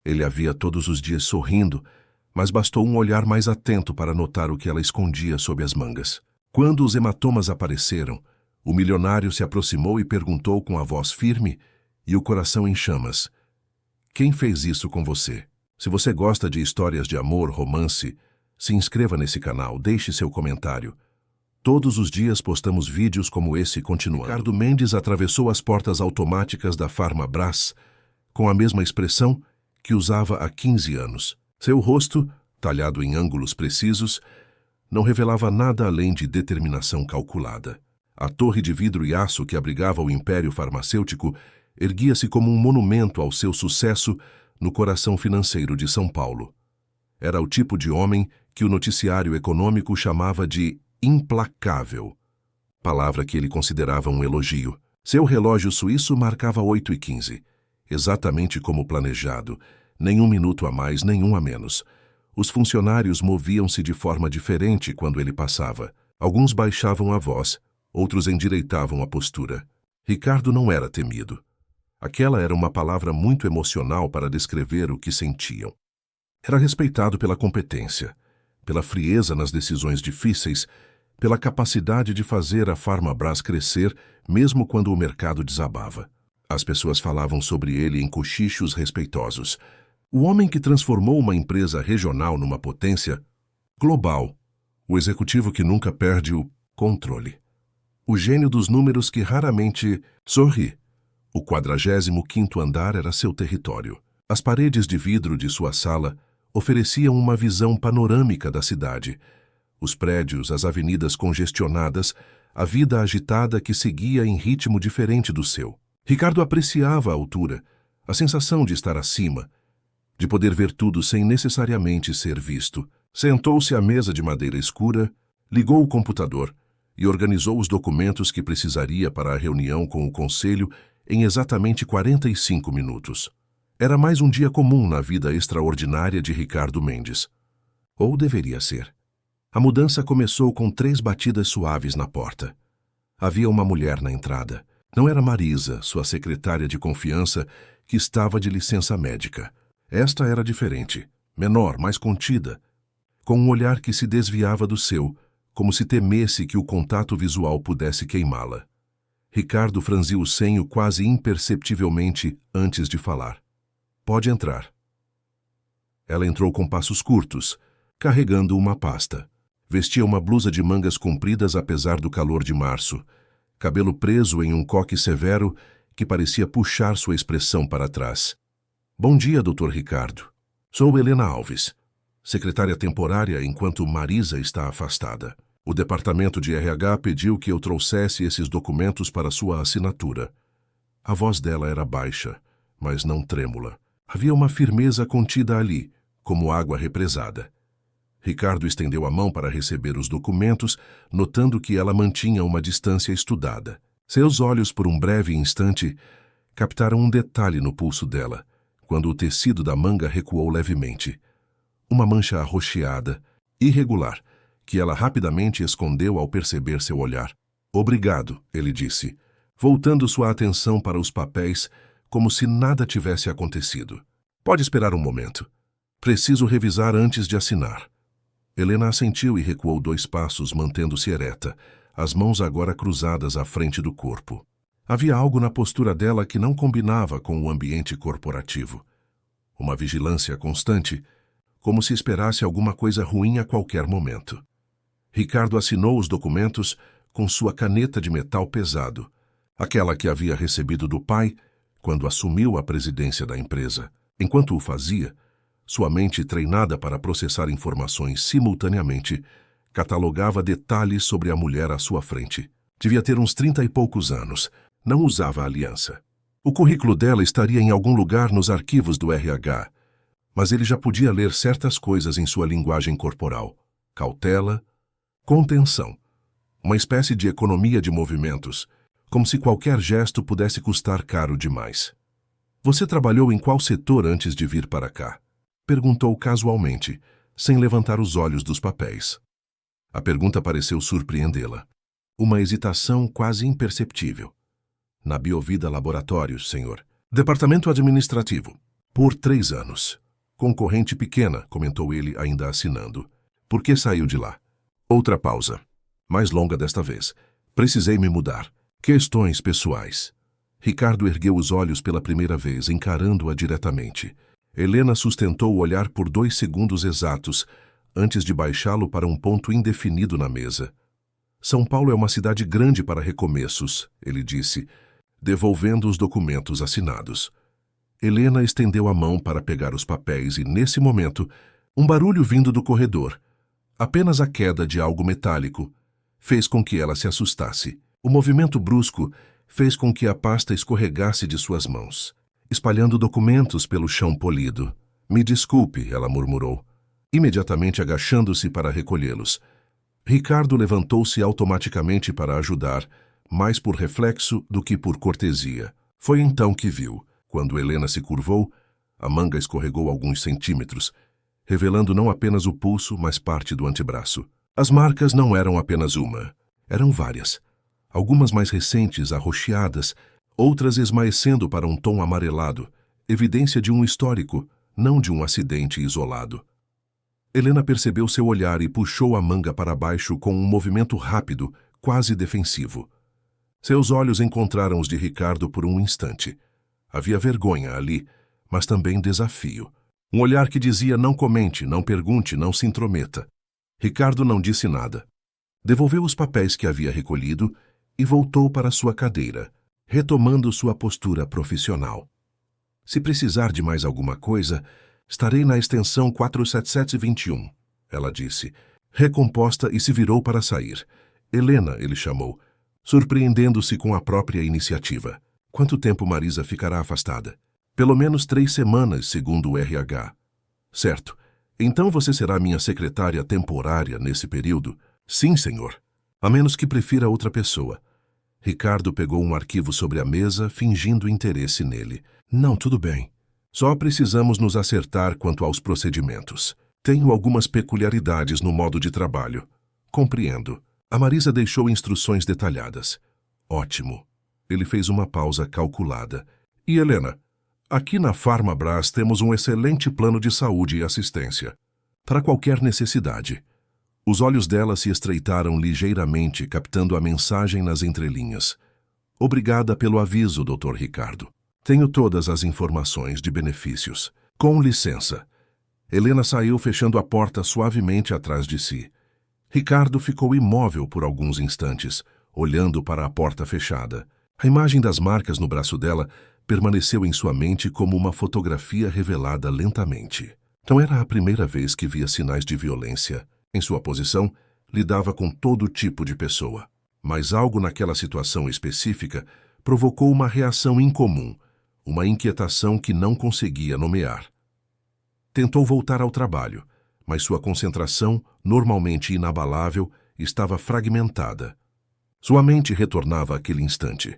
Ele a via todos os dias sorrindo, mas bastou um olhar mais atento para notar o que ela escondia sob as mangas. Quando os hematomas apareceram, o milionário se aproximou e perguntou com a voz firme e o coração em chamas: "Quem fez isso com você?" Se você gosta de histórias de amor, romance, se inscreva nesse canal, deixe seu comentário. Todos os dias postamos vídeos como esse continuando. Ricardo Mendes atravessou as portas automáticas da Farmabras com a mesma expressão que usava há 15 anos. Seu rosto, talhado em ângulos precisos, não revelava nada além de determinação calculada. A torre de vidro e aço que abrigava o império farmacêutico erguia-se como um monumento ao seu sucesso no coração financeiro de São Paulo. Era o tipo de homem que o noticiário econômico chamava de implacável, palavra que ele considerava um elogio. Seu relógio suíço marcava 8h15, exatamente como planejado, nem um minuto a mais, nenhum a menos. Os funcionários moviam-se de forma diferente quando ele passava. Alguns baixavam a voz, outros endireitavam a postura. Ricardo não era temido. Aquela era uma palavra muito emocional para descrever o que sentiam. Era respeitado pela competência, pela frieza nas decisões difíceis, pela capacidade de fazer a Farmabras crescer mesmo quando o mercado desabava. As pessoas falavam sobre ele em cochichos respeitosos. O homem que transformou uma empresa regional numa potência global. O executivo que nunca perde o controle. O gênio dos números que raramente sorri. O 45º andar era seu território. As paredes de vidro de sua sala ofereciam uma visão panorâmica da cidade. Os prédios, as avenidas congestionadas, a vida agitada que seguia em ritmo diferente do seu. Ricardo apreciava a altura, a sensação de estar acima, de poder ver tudo sem necessariamente ser visto. Sentou-se à mesa de madeira escura, ligou o computador e organizou os documentos que precisaria para a reunião com o conselho em exatamente 45 minutos. Era mais um dia comum na vida extraordinária de Ricardo Mendes. Ou deveria ser. A mudança começou com 3 batidas suaves na porta. Havia uma mulher na entrada. Não era Marisa, sua secretária de confiança, que estava de licença médica. Esta era diferente, menor, mais contida, com um olhar que se desviava do seu, como se temesse que o contato visual pudesse queimá-la. Ricardo franziu o senho quase imperceptivelmente antes de falar. "Pode entrar." Ela entrou com passos curtos, carregando uma pasta. Vestia uma blusa de mangas compridas apesar do calor de março, cabelo preso em um coque severo que parecia puxar sua expressão para trás. "Bom dia, Dr. Ricardo. Sou Helena Alves, secretária temporária enquanto Marisa está afastada. O departamento de RH pediu que eu trouxesse esses documentos para sua assinatura." A voz dela era baixa, mas não trêmula. Havia uma firmeza contida ali, como água represada. Ricardo estendeu a mão para receber os documentos, notando que ela mantinha uma distância estudada. Seus olhos, por um breve instante, captaram um detalhe no pulso dela, quando o tecido da manga recuou levemente. Uma mancha arroxeada, irregular, que ela rapidamente escondeu ao perceber seu olhar. "Obrigado", ele disse, voltando sua atenção para os papéis como se nada tivesse acontecido. "Pode esperar um momento. Preciso revisar antes de assinar." Helena assentiu e recuou 2 passos, mantendo-se ereta, as mãos agora cruzadas à frente do corpo. Havia algo na postura dela que não combinava com o ambiente corporativo. Uma vigilância constante, como se esperasse alguma coisa ruim a qualquer momento. Ricardo assinou os documentos com sua caneta de metal pesado, aquela que havia recebido do pai quando assumiu a presidência da empresa. Enquanto o fazia, sua mente treinada para processar informações simultaneamente, catalogava detalhes sobre a mulher à sua frente. Devia ter uns 30 e poucos anos. Não usava aliança. O currículo dela estaria em algum lugar nos arquivos do RH, mas ele já podia ler certas coisas em sua linguagem corporal. Cautela, contenção. Uma espécie de economia de movimentos, como se qualquer gesto pudesse custar caro demais. "Você trabalhou em qual setor antes de vir para cá?" perguntou casualmente, sem levantar os olhos dos papéis. A pergunta pareceu surpreendê-la. Uma hesitação quase imperceptível. "Na Biovida Laboratórios, senhor." "Departamento administrativo." Por 3 anos. Concorrente pequena, comentou ele, ainda assinando. Por que saiu de lá? Outra pausa. Mais longa desta vez. Precisei me mudar. Questões pessoais. Ricardo ergueu os olhos pela primeira vez, encarando-a diretamente. Helena sustentou o olhar por 2 segundos exatos, antes de baixá-lo para um ponto indefinido na mesa. São Paulo é uma cidade grande para recomeços, ele disse, devolvendo os documentos assinados. Helena estendeu a mão para pegar os papéis e, nesse momento, um barulho vindo do corredor, apenas a queda de algo metálico, fez com que ela se assustasse. O movimento brusco fez com que a pasta escorregasse de suas mãos, espalhando documentos pelo chão polido. Me desculpe, ela murmurou, imediatamente agachando-se para recolhê-los. Ricardo levantou-se automaticamente para ajudar, mais por reflexo do que por cortesia. Foi então que viu. Quando Helena se curvou, a manga escorregou alguns centímetros, revelando não apenas o pulso, mas parte do antebraço. As marcas não eram apenas uma, eram várias. Algumas mais recentes, arroxeadas, outras esmaecendo para um tom amarelado, evidência de um histórico, não de um acidente isolado. Helena percebeu seu olhar e puxou a manga para baixo com um movimento rápido, quase defensivo. Seus olhos encontraram os de Ricardo por um instante. Havia vergonha ali, mas também desafio. Um olhar que dizia: não comente, não pergunte, não se intrometa. Ricardo não disse nada. Devolveu os papéis que havia recolhido e voltou para sua cadeira, retomando sua postura profissional. Se precisar de mais alguma coisa, estarei na extensão 47721, ela disse, recomposta, e se virou para sair. Helena, ele chamou, surpreendendo-se com a própria iniciativa. Quanto tempo Marisa ficará afastada? Pelo menos 3 semanas, segundo o RH. Certo. Então você será minha secretária temporária nesse período? Sim, senhor. A menos que prefira outra pessoa. Ricardo pegou um arquivo sobre a mesa, fingindo interesse nele. Não, tudo bem. Só precisamos nos acertar quanto aos procedimentos. Tenho algumas peculiaridades no modo de trabalho. Compreendo. A Marisa deixou instruções detalhadas. Ótimo. Ele fez uma pausa calculada. E Helena, aqui na Farmabras temos um excelente plano de saúde e assistência. Para qualquer necessidade. Os olhos dela se estreitaram ligeiramente, captando a mensagem nas entrelinhas. Obrigada pelo aviso, Dr. Ricardo. Tenho todas as informações de benefícios. Com licença. Helena saiu, fechando a porta suavemente atrás de si. Ricardo ficou imóvel por alguns instantes, olhando para a porta fechada. A imagem das marcas no braço dela permaneceu em sua mente como uma fotografia revelada lentamente. Não era a primeira vez que via sinais de violência. Em sua posição, lidava com todo tipo de pessoa. Mas algo naquela situação específica provocou uma reação incomum, uma inquietação que não conseguia nomear. Tentou voltar ao trabalho, mas sua concentração, normalmente inabalável, estava fragmentada. Sua mente retornava àquele instante.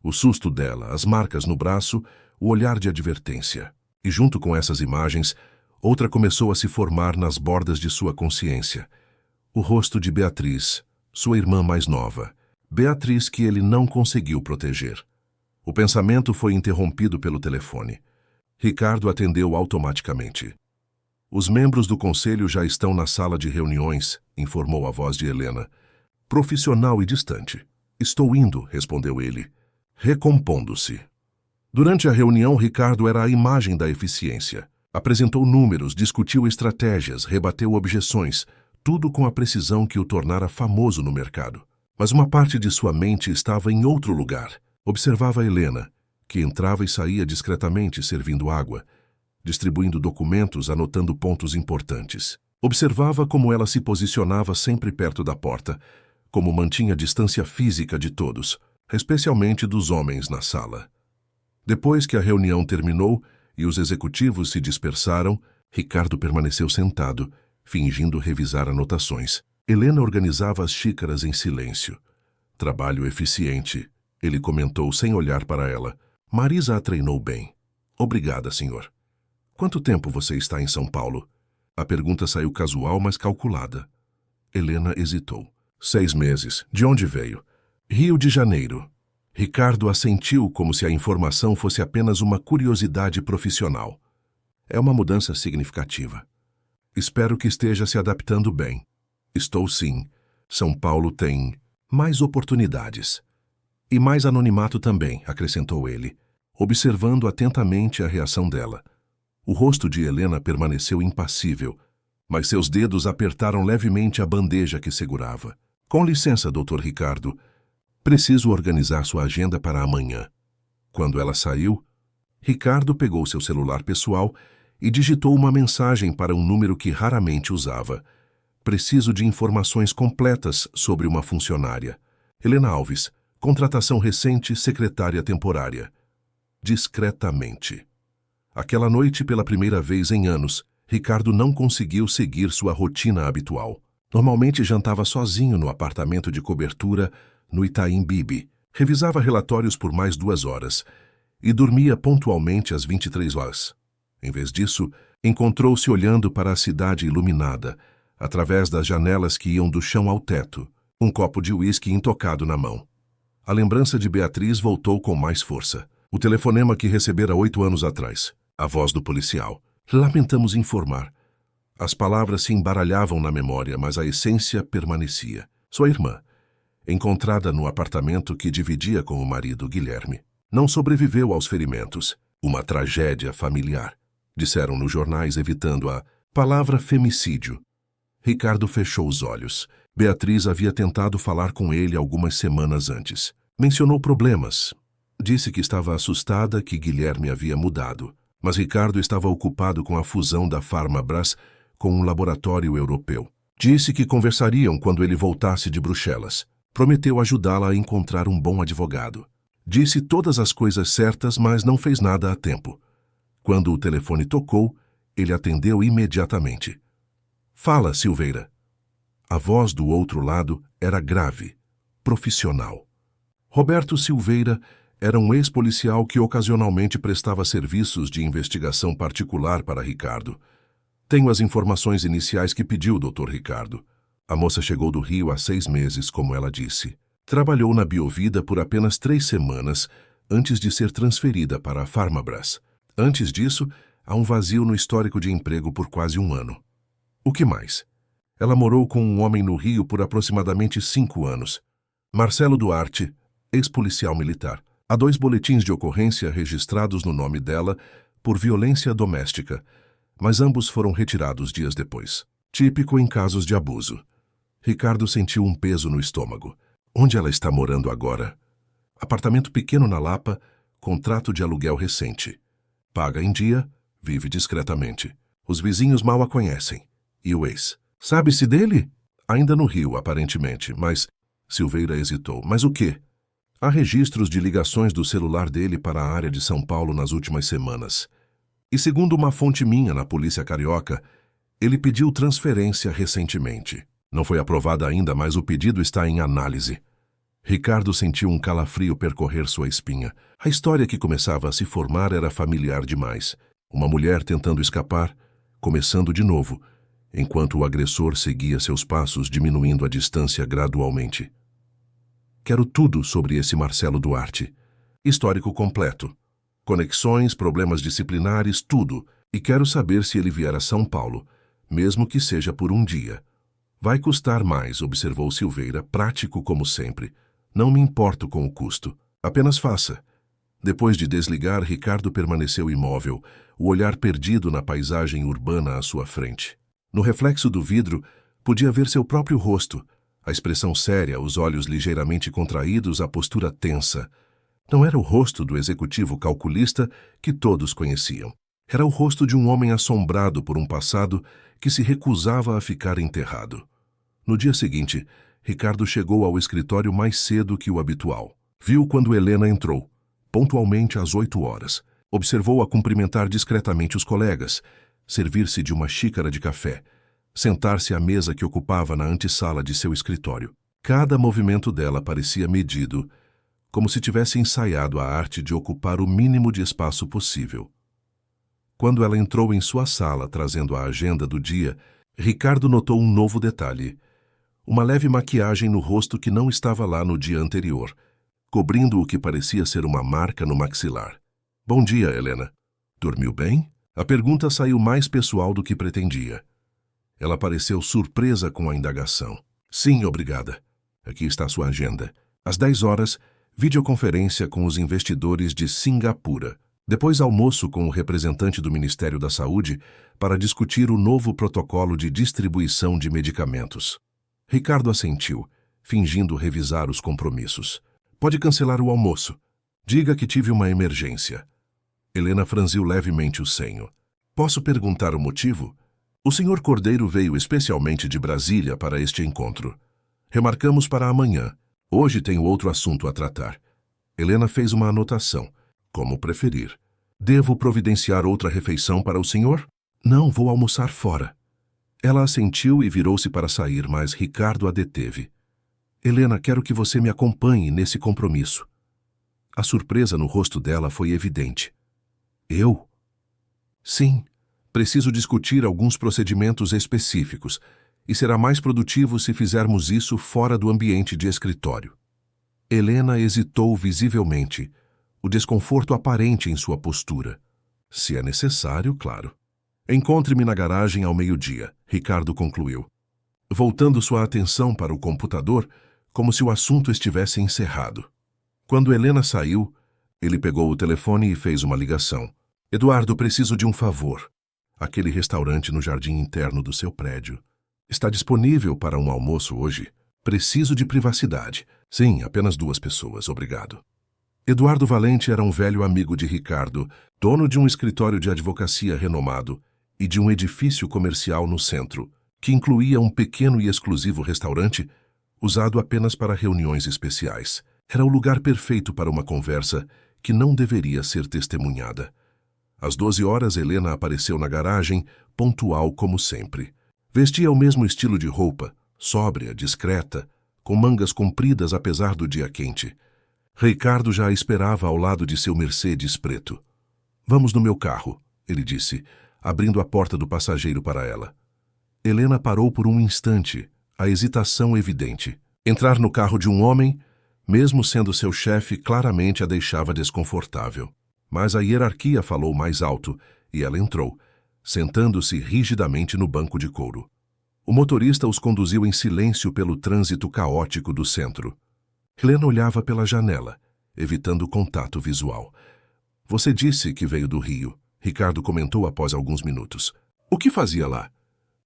O susto dela, as marcas no braço, o olhar de advertência. E junto com essas imagens, outra começou a se formar nas bordas de sua consciência. O rosto de Beatriz, sua irmã mais nova. Beatriz que ele não conseguiu proteger. O pensamento foi interrompido pelo telefone. Ricardo atendeu automaticamente. Os membros do conselho já estão na sala de reuniões, informou a voz de Helena. Profissional e distante. Estou indo, respondeu ele, recompondo-se. Durante a reunião, Ricardo era a imagem da eficiência. Apresentou números, discutiu estratégias, rebateu objeções, tudo com a precisão que o tornara famoso no mercado. Mas uma parte de sua mente estava em outro lugar. Observava Helena, que entrava e saía discretamente servindo água, distribuindo documentos, anotando pontos importantes. Observava como ela se posicionava sempre perto da porta, como mantinha distância física de todos, especialmente dos homens na sala. Depois que a reunião terminou e os executivos se dispersaram, Ricardo permaneceu sentado, fingindo revisar anotações. Helena organizava as xícaras em silêncio. Trabalho eficiente, ele comentou sem olhar para ela. Marisa a treinou bem. Obrigada, senhor. Quanto tempo você está em São Paulo? A pergunta saiu casual, mas calculada. Helena hesitou. 6 meses. De onde veio? Rio de Janeiro. Ricardo assentiu como se a informação fosse apenas uma curiosidade profissional. É uma mudança significativa. Espero que esteja se adaptando bem. Estou sim. São Paulo tem mais oportunidades. E mais anonimato também, acrescentou ele, observando atentamente a reação dela. O rosto de Helena permaneceu impassível, mas seus dedos apertaram levemente a bandeja que segurava. Com licença, Dr. Ricardo. Preciso organizar sua agenda para amanhã. Quando ela saiu, Ricardo pegou seu celular pessoal e digitou uma mensagem para um número que raramente usava. Preciso de informações completas sobre uma funcionária. Helena Alves, contratação recente, secretária temporária. Discretamente. Aquela noite, pela primeira vez em anos, Ricardo não conseguiu seguir sua rotina habitual. Normalmente jantava sozinho no apartamento de cobertura no Itaim Bibi, revisava relatórios por mais 2 horas e dormia pontualmente às 23 horas. Em vez disso, encontrou-se olhando para a cidade iluminada, através das janelas que iam do chão ao teto, um copo de uísque intocado na mão. A lembrança de Beatriz voltou com mais força. O telefonema que recebera 8 anos atrás. A voz do policial. Lamentamos informar. As palavras se embaralhavam na memória, mas a essência permanecia. Sua irmã, encontrada no apartamento que dividia com o marido Guilherme, não sobreviveu aos ferimentos. Uma tragédia familiar. Disseram nos jornais, evitando a palavra femicídio. Ricardo fechou os olhos. Beatriz havia tentado falar com ele algumas semanas antes. Mencionou problemas. Disse que estava assustada que Guilherme havia mudado. Mas Ricardo estava ocupado com a fusão da Farmabras com um laboratório europeu. Disse que conversariam quando ele voltasse de Bruxelas. Prometeu ajudá-la a encontrar um bom advogado. Disse todas as coisas certas, mas não fez nada a tempo. Quando o telefone tocou, ele atendeu imediatamente. Fala, Silveira. A voz do outro lado era grave, profissional. Roberto Silveira era um ex-policial que ocasionalmente prestava serviços de investigação particular para Ricardo. Tenho as informações iniciais que pediu, Dr. Ricardo. A moça chegou do Rio há 6 meses, como ela disse. Trabalhou na Biovida por apenas 3 semanas antes de ser transferida para a Farmabras. Antes disso, há um vazio no histórico de emprego por quase 1 ano. O que mais? Ela morou com um homem no Rio por aproximadamente 5 anos. Marcelo Duarte, ex-policial militar. Há 2 boletins de ocorrência registrados no nome dela por violência doméstica, mas ambos foram retirados dias depois. Típico em casos de abuso. Ricardo sentiu um peso no estômago. Onde ela está morando agora? Apartamento pequeno na Lapa, contrato de aluguel recente. Paga em dia, vive discretamente. Os vizinhos mal a conhecem. E o ex? Sabe-se dele? Ainda no Rio, aparentemente, mas... Silveira hesitou. Mas o quê? Há registros de ligações do celular dele para a área de São Paulo nas últimas semanas. E segundo uma fonte minha na polícia carioca, ele pediu transferência recentemente. Não foi aprovada ainda, mas o pedido está em análise. Ricardo sentiu um calafrio percorrer sua espinha. A história que começava a se formar era familiar demais. Uma mulher tentando escapar, começando de novo, enquanto o agressor seguia seus passos, diminuindo a distância gradualmente. Quero tudo sobre esse Marcelo Duarte. Histórico completo. Conexões, problemas disciplinares, tudo. E quero saber se ele vier a São Paulo, mesmo que seja por um dia. Vai custar mais, observou Silveira, prático como sempre. Não me importo com o custo. Apenas faça. Depois de desligar, Ricardo permaneceu imóvel, o olhar perdido na paisagem urbana à sua frente. No reflexo do vidro, podia ver seu próprio rosto, a expressão séria, os olhos ligeiramente contraídos, a postura tensa. Não era o rosto do executivo calculista que todos conheciam. Era o rosto de um homem assombrado por um passado que se recusava a ficar enterrado. No dia seguinte, Ricardo chegou ao escritório mais cedo que o habitual. Viu quando Helena entrou, pontualmente às 8 horas. Observou-a cumprimentar discretamente os colegas, servir-se de uma xícara de café, sentar-se à mesa que ocupava na antessala de seu escritório. Cada movimento dela parecia medido, como se tivesse ensaiado a arte de ocupar o mínimo de espaço possível. Quando ela entrou em sua sala trazendo a agenda do dia, Ricardo notou um novo detalhe. Uma leve maquiagem no rosto que não estava lá no dia anterior, cobrindo o que parecia ser uma marca no maxilar. Bom dia, Helena. Dormiu bem? A pergunta saiu mais pessoal do que pretendia. Ela pareceu surpresa com a indagação. Sim, obrigada. Aqui está sua agenda. Às 10 horas, videoconferência com os investidores de Singapura. Depois almoço com o representante do Ministério da Saúde para discutir o novo protocolo de distribuição de medicamentos. Ricardo assentiu, fingindo revisar os compromissos. Pode cancelar o almoço. Diga que tive uma emergência. Helena franziu levemente o senho. Posso perguntar o motivo? O Sr. Cordeiro veio especialmente de Brasília para este encontro. Remarcamos para amanhã. Hoje tenho outro assunto a tratar. Helena fez uma anotação. Como preferir. Devo providenciar outra refeição para o senhor? Não, vou almoçar fora. Ela assentiu e virou-se para sair, mas Ricardo a deteve. Helena, quero que você me acompanhe nesse compromisso. A surpresa no rosto dela foi evidente. Eu? Sim. Preciso discutir alguns procedimentos específicos, e será mais produtivo se fizermos isso fora do ambiente de escritório. Helena hesitou visivelmente, o desconforto aparente em sua postura. Se é necessário, claro. Encontre-me na garagem ao meio-dia, Ricardo concluiu, voltando sua atenção para o computador, como se o assunto estivesse encerrado. Quando Helena saiu, ele pegou o telefone e fez uma ligação. Eduardo, preciso de um favor. Aquele restaurante no jardim interno do seu prédio. Está disponível para um almoço hoje? Preciso de privacidade. Sim, apenas 2 pessoas, obrigado. Eduardo Valente era um velho amigo de Ricardo, dono de um escritório de advocacia renomado e de um edifício comercial no centro, que incluía um pequeno e exclusivo restaurante usado apenas para reuniões especiais. Era o lugar perfeito para uma conversa que não deveria ser testemunhada. Às 12 horas, Helena apareceu na garagem, pontual como sempre. Vestia o mesmo estilo de roupa, sóbria, discreta, com mangas compridas apesar do dia quente. Ricardo já a esperava ao lado de seu Mercedes preto. Vamos no meu carro, ele disse, abrindo a porta do passageiro para ela. Helena parou por um instante, a hesitação evidente. Entrar no carro de um homem, mesmo sendo seu chefe, claramente a deixava desconfortável. Mas a hierarquia falou mais alto e ela entrou, sentando-se rigidamente no banco de couro. O motorista os conduziu em silêncio pelo trânsito caótico do centro. Helena olhava pela janela, evitando o contato visual. Você disse que veio do Rio, Ricardo comentou após alguns minutos. O que fazia lá?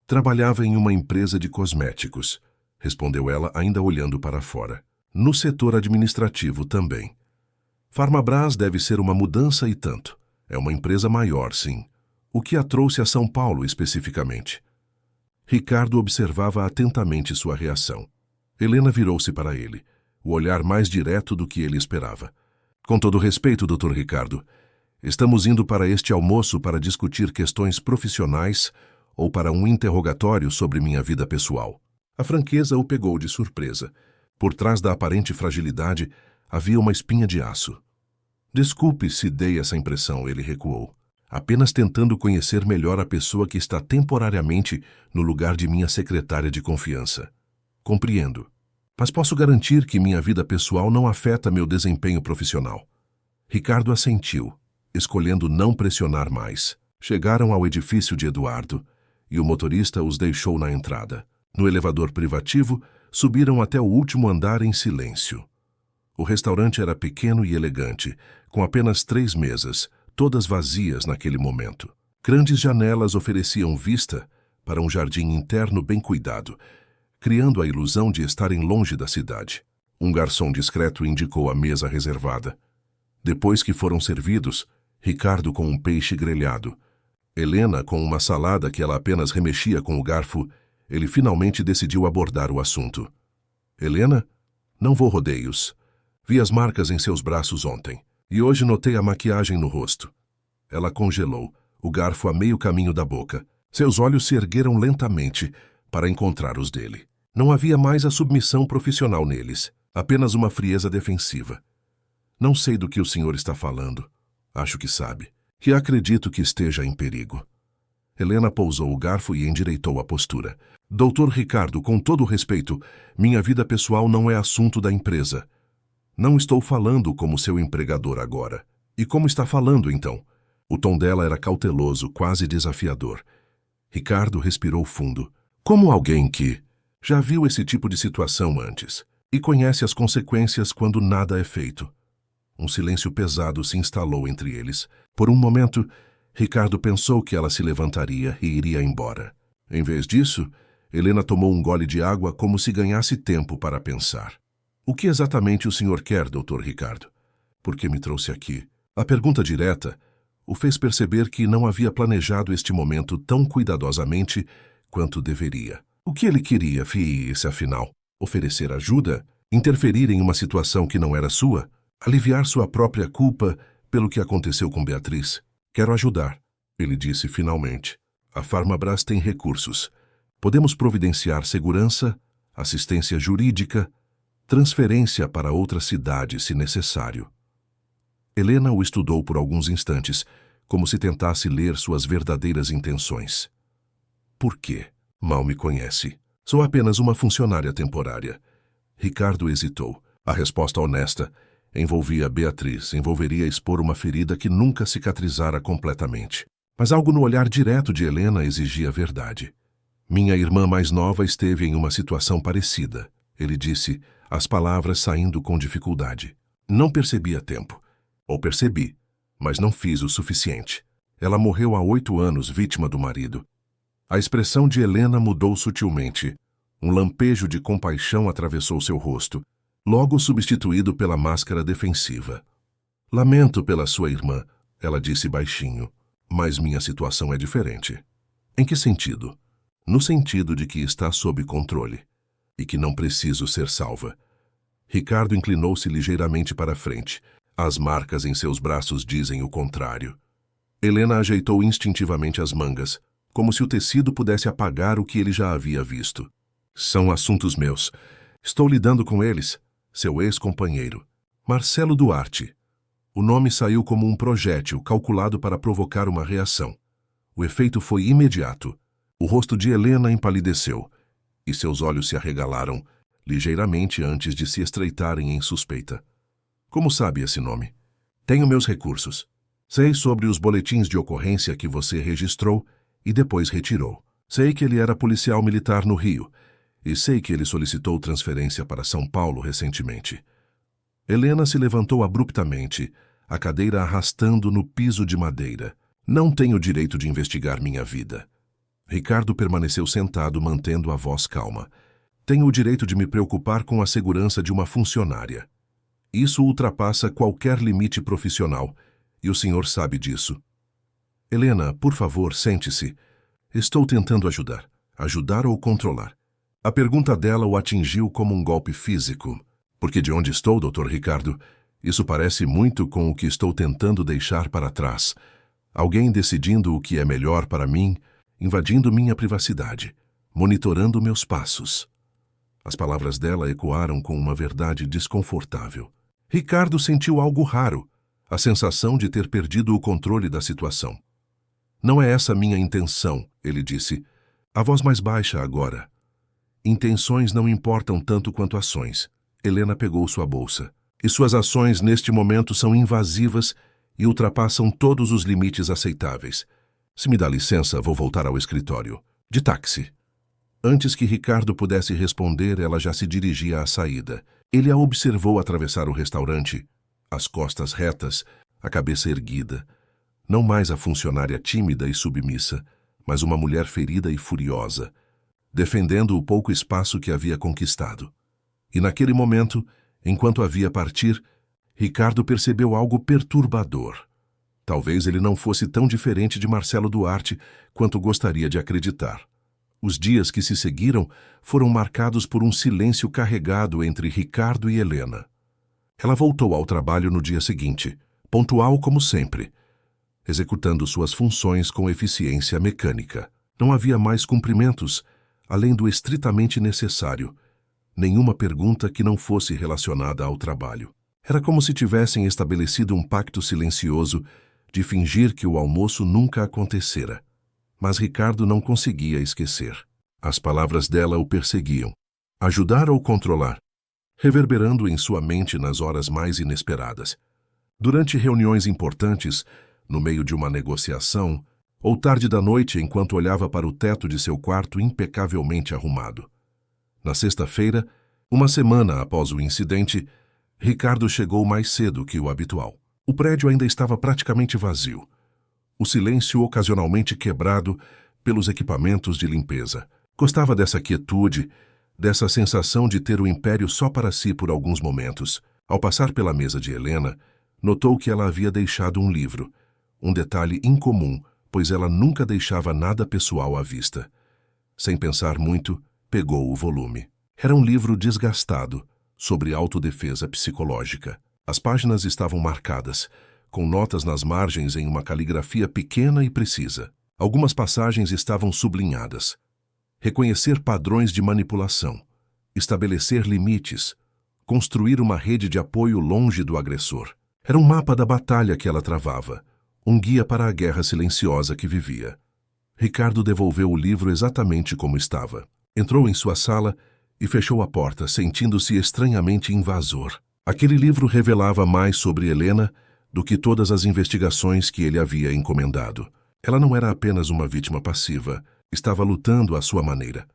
Trabalhava em uma empresa de cosméticos, respondeu ela ainda olhando para fora. No setor administrativo também. Farmabras deve ser uma mudança e tanto. É uma empresa maior, sim. O que a trouxe a São Paulo especificamente? Ricardo observava atentamente sua reação. Helena virou-se para ele, o olhar mais direto do que ele esperava. Com todo respeito, Dr. Ricardo, estamos indo para este almoço para discutir questões profissionais ou para um interrogatório sobre minha vida pessoal. A franqueza o pegou de surpresa. Por trás da aparente fragilidade, havia uma espinha de aço. Desculpe se dei essa impressão, ele recuou, apenas tentando conhecer melhor a pessoa que está temporariamente no lugar de minha secretária de confiança. Compreendo, mas posso garantir que minha vida pessoal não afeta meu desempenho profissional. Ricardo assentiu, escolhendo não pressionar mais. Chegaram ao edifício de Eduardo e o motorista os deixou na entrada. No elevador privativo, subiram até o último andar em silêncio. O restaurante era pequeno e elegante, com apenas 3 mesas, todas vazias naquele momento. Grandes janelas ofereciam vista para um jardim interno bem cuidado, criando a ilusão de estarem longe da cidade. Um garçom discreto indicou a mesa reservada. Depois que foram servidos, Ricardo com um peixe grelhado, Helena com uma salada que ela apenas remexia com o garfo, ele finalmente decidiu abordar o assunto. Helena? Não vou rodeios. Vi as marcas em seus braços ontem, e hoje notei a maquiagem no rosto. Ela congelou, o garfo a meio caminho da boca. Seus olhos se ergueram lentamente para encontrar os dele. Não havia mais a submissão profissional neles, apenas uma frieza defensiva. Não sei do que o senhor está falando. Acho que sabe. E acredito que esteja em perigo. Helena pousou o garfo e endireitou a postura. Doutor Ricardo, com todo respeito, minha vida pessoal não é assunto da empresa. Não estou falando como seu empregador agora. E como está falando, então? O tom dela era cauteloso, quase desafiador. Ricardo respirou fundo, como alguém que já viu esse tipo de situação antes e conhece as consequências quando nada é feito. Um silêncio pesado se instalou entre eles. Por um momento, Ricardo pensou que ela se levantaria e iria embora. Em vez disso, Helena tomou um gole de água como se ganhasse tempo para pensar. O que exatamente o senhor quer, Dr. Ricardo? Por que me trouxe aqui? A pergunta direta o fez perceber que não havia planejado este momento tão cuidadosamente quanto deveria. O que ele queria, se afinal? Oferecer ajuda? Interferir em uma situação que não era sua? Aliviar sua própria culpa pelo que aconteceu com Beatriz? Quero ajudar, ele disse finalmente. A Farmabras tem recursos. Podemos providenciar segurança, assistência jurídica, transferência para outra cidade se necessário. Helena o estudou por alguns instantes, como se tentasse ler suas verdadeiras intenções. Por quê? Mal me conhece. Sou apenas uma funcionária temporária. Ricardo hesitou. A resposta honesta envolvia Beatriz, envolveria expor uma ferida que nunca cicatrizara completamente. Mas algo no olhar direto de Helena exigia verdade. Minha irmã mais nova esteve em uma situação parecida, ele disse, as palavras saindo com dificuldade. Não percebi a tempo. Ou percebi, mas não fiz o suficiente. Ela morreu há 8 anos, vítima do marido. A expressão de Helena mudou sutilmente. Um lampejo de compaixão atravessou seu rosto, logo substituído pela máscara defensiva. Lamento pela sua irmã, ela disse baixinho, mas minha situação é diferente. Em que sentido? No sentido de que está sob controle e que não preciso ser salva. Ricardo inclinou-se ligeiramente para frente. As marcas em seus braços dizem o contrário. Helena ajeitou instintivamente as mangas, como se o tecido pudesse apagar o que ele já havia visto. São assuntos meus. Estou lidando com eles. Seu ex-companheiro, Marcelo Duarte. O nome saiu como um projétil calculado para provocar uma reação. O efeito foi imediato. O rosto de Helena empalideceu, e seus olhos se arregalaram, ligeiramente antes de se estreitarem em suspeita. Como sabe esse nome? Tenho meus recursos. Sei sobre os boletins de ocorrência que você registrou e depois retirou. Sei que ele era policial militar no Rio, e sei que ele solicitou transferência para São Paulo recentemente. Helena se levantou abruptamente, a cadeira arrastando no piso de madeira. Não tenho direito de investigar minha vida. Ricardo permaneceu sentado, mantendo a voz calma. Tenho o direito de me preocupar com a segurança de uma funcionária. Isso ultrapassa qualquer limite profissional, e o senhor sabe disso. Helena, por favor, sente-se. Estou tentando ajudar. Ajudar ou controlar? A pergunta dela o atingiu como um golpe físico. Porque de onde estou, Dr. Ricardo? Isso parece muito com o que estou tentando deixar para trás. Alguém decidindo o que é melhor para mim, invadindo minha privacidade, monitorando meus passos. As palavras dela ecoaram com uma verdade desconfortável. Ricardo sentiu algo raro, a sensação de ter perdido o controle da situação. Não é essa minha intenção, ele disse, a voz mais baixa agora. Intenções não importam tanto quanto ações. Helena pegou sua bolsa. E suas ações neste momento são invasivas e ultrapassam todos os limites aceitáveis. Se me dá licença, vou voltar ao escritório. De táxi. Antes que Ricardo pudesse responder, ela já se dirigia à saída. Ele a observou atravessar o restaurante, as costas retas, a cabeça erguida. Não mais a funcionária tímida e submissa, mas uma mulher ferida e furiosa, defendendo o pouco espaço que havia conquistado. E naquele momento, enquanto a via partir, Ricardo percebeu algo perturbador. Talvez ele não fosse tão diferente de Marcelo Duarte quanto gostaria de acreditar. Os dias que se seguiram foram marcados por um silêncio carregado entre Ricardo e Helena. Ela voltou ao trabalho no dia seguinte, pontual como sempre, executando suas funções com eficiência mecânica. Não havia mais cumprimentos, além do estritamente necessário. Nenhuma pergunta que não fosse relacionada ao trabalho. Era como se tivessem estabelecido um pacto silencioso de fingir que o almoço nunca acontecera. Mas Ricardo não conseguia esquecer. As palavras dela o perseguiam. Ajudar ou controlar? Reverberando em sua mente nas horas mais inesperadas. Durante reuniões importantes, no meio de uma negociação, ou tarde da noite enquanto olhava para o teto de seu quarto impecavelmente arrumado. Na sexta-feira, uma semana após o incidente, Ricardo chegou mais cedo que o habitual. O prédio ainda estava praticamente vazio. O silêncio ocasionalmente quebrado pelos equipamentos de limpeza. Gostava dessa quietude, dessa sensação de ter o império só para si por alguns momentos. Ao passar pela mesa de Helena, notou que ela havia deixado um livro, um detalhe incomum, pois ela nunca deixava nada pessoal à vista. Sem pensar muito, pegou o volume. Era um livro desgastado, sobre autodefesa psicológica. As páginas estavam marcadas, com notas nas margens em uma caligrafia pequena e precisa. Algumas passagens estavam sublinhadas. Reconhecer padrões de manipulação, estabelecer limites, construir uma rede de apoio longe do agressor. Era um mapa da batalha que ela travava, um guia para a guerra silenciosa que vivia. Ricardo devolveu o livro exatamente como estava. Entrou em sua sala e fechou a porta, sentindo-se estranhamente invasor. Aquele livro revelava mais sobre Helena do que todas as investigações que ele havia encomendado. Ela não era apenas uma vítima passiva, estava lutando à sua maneira.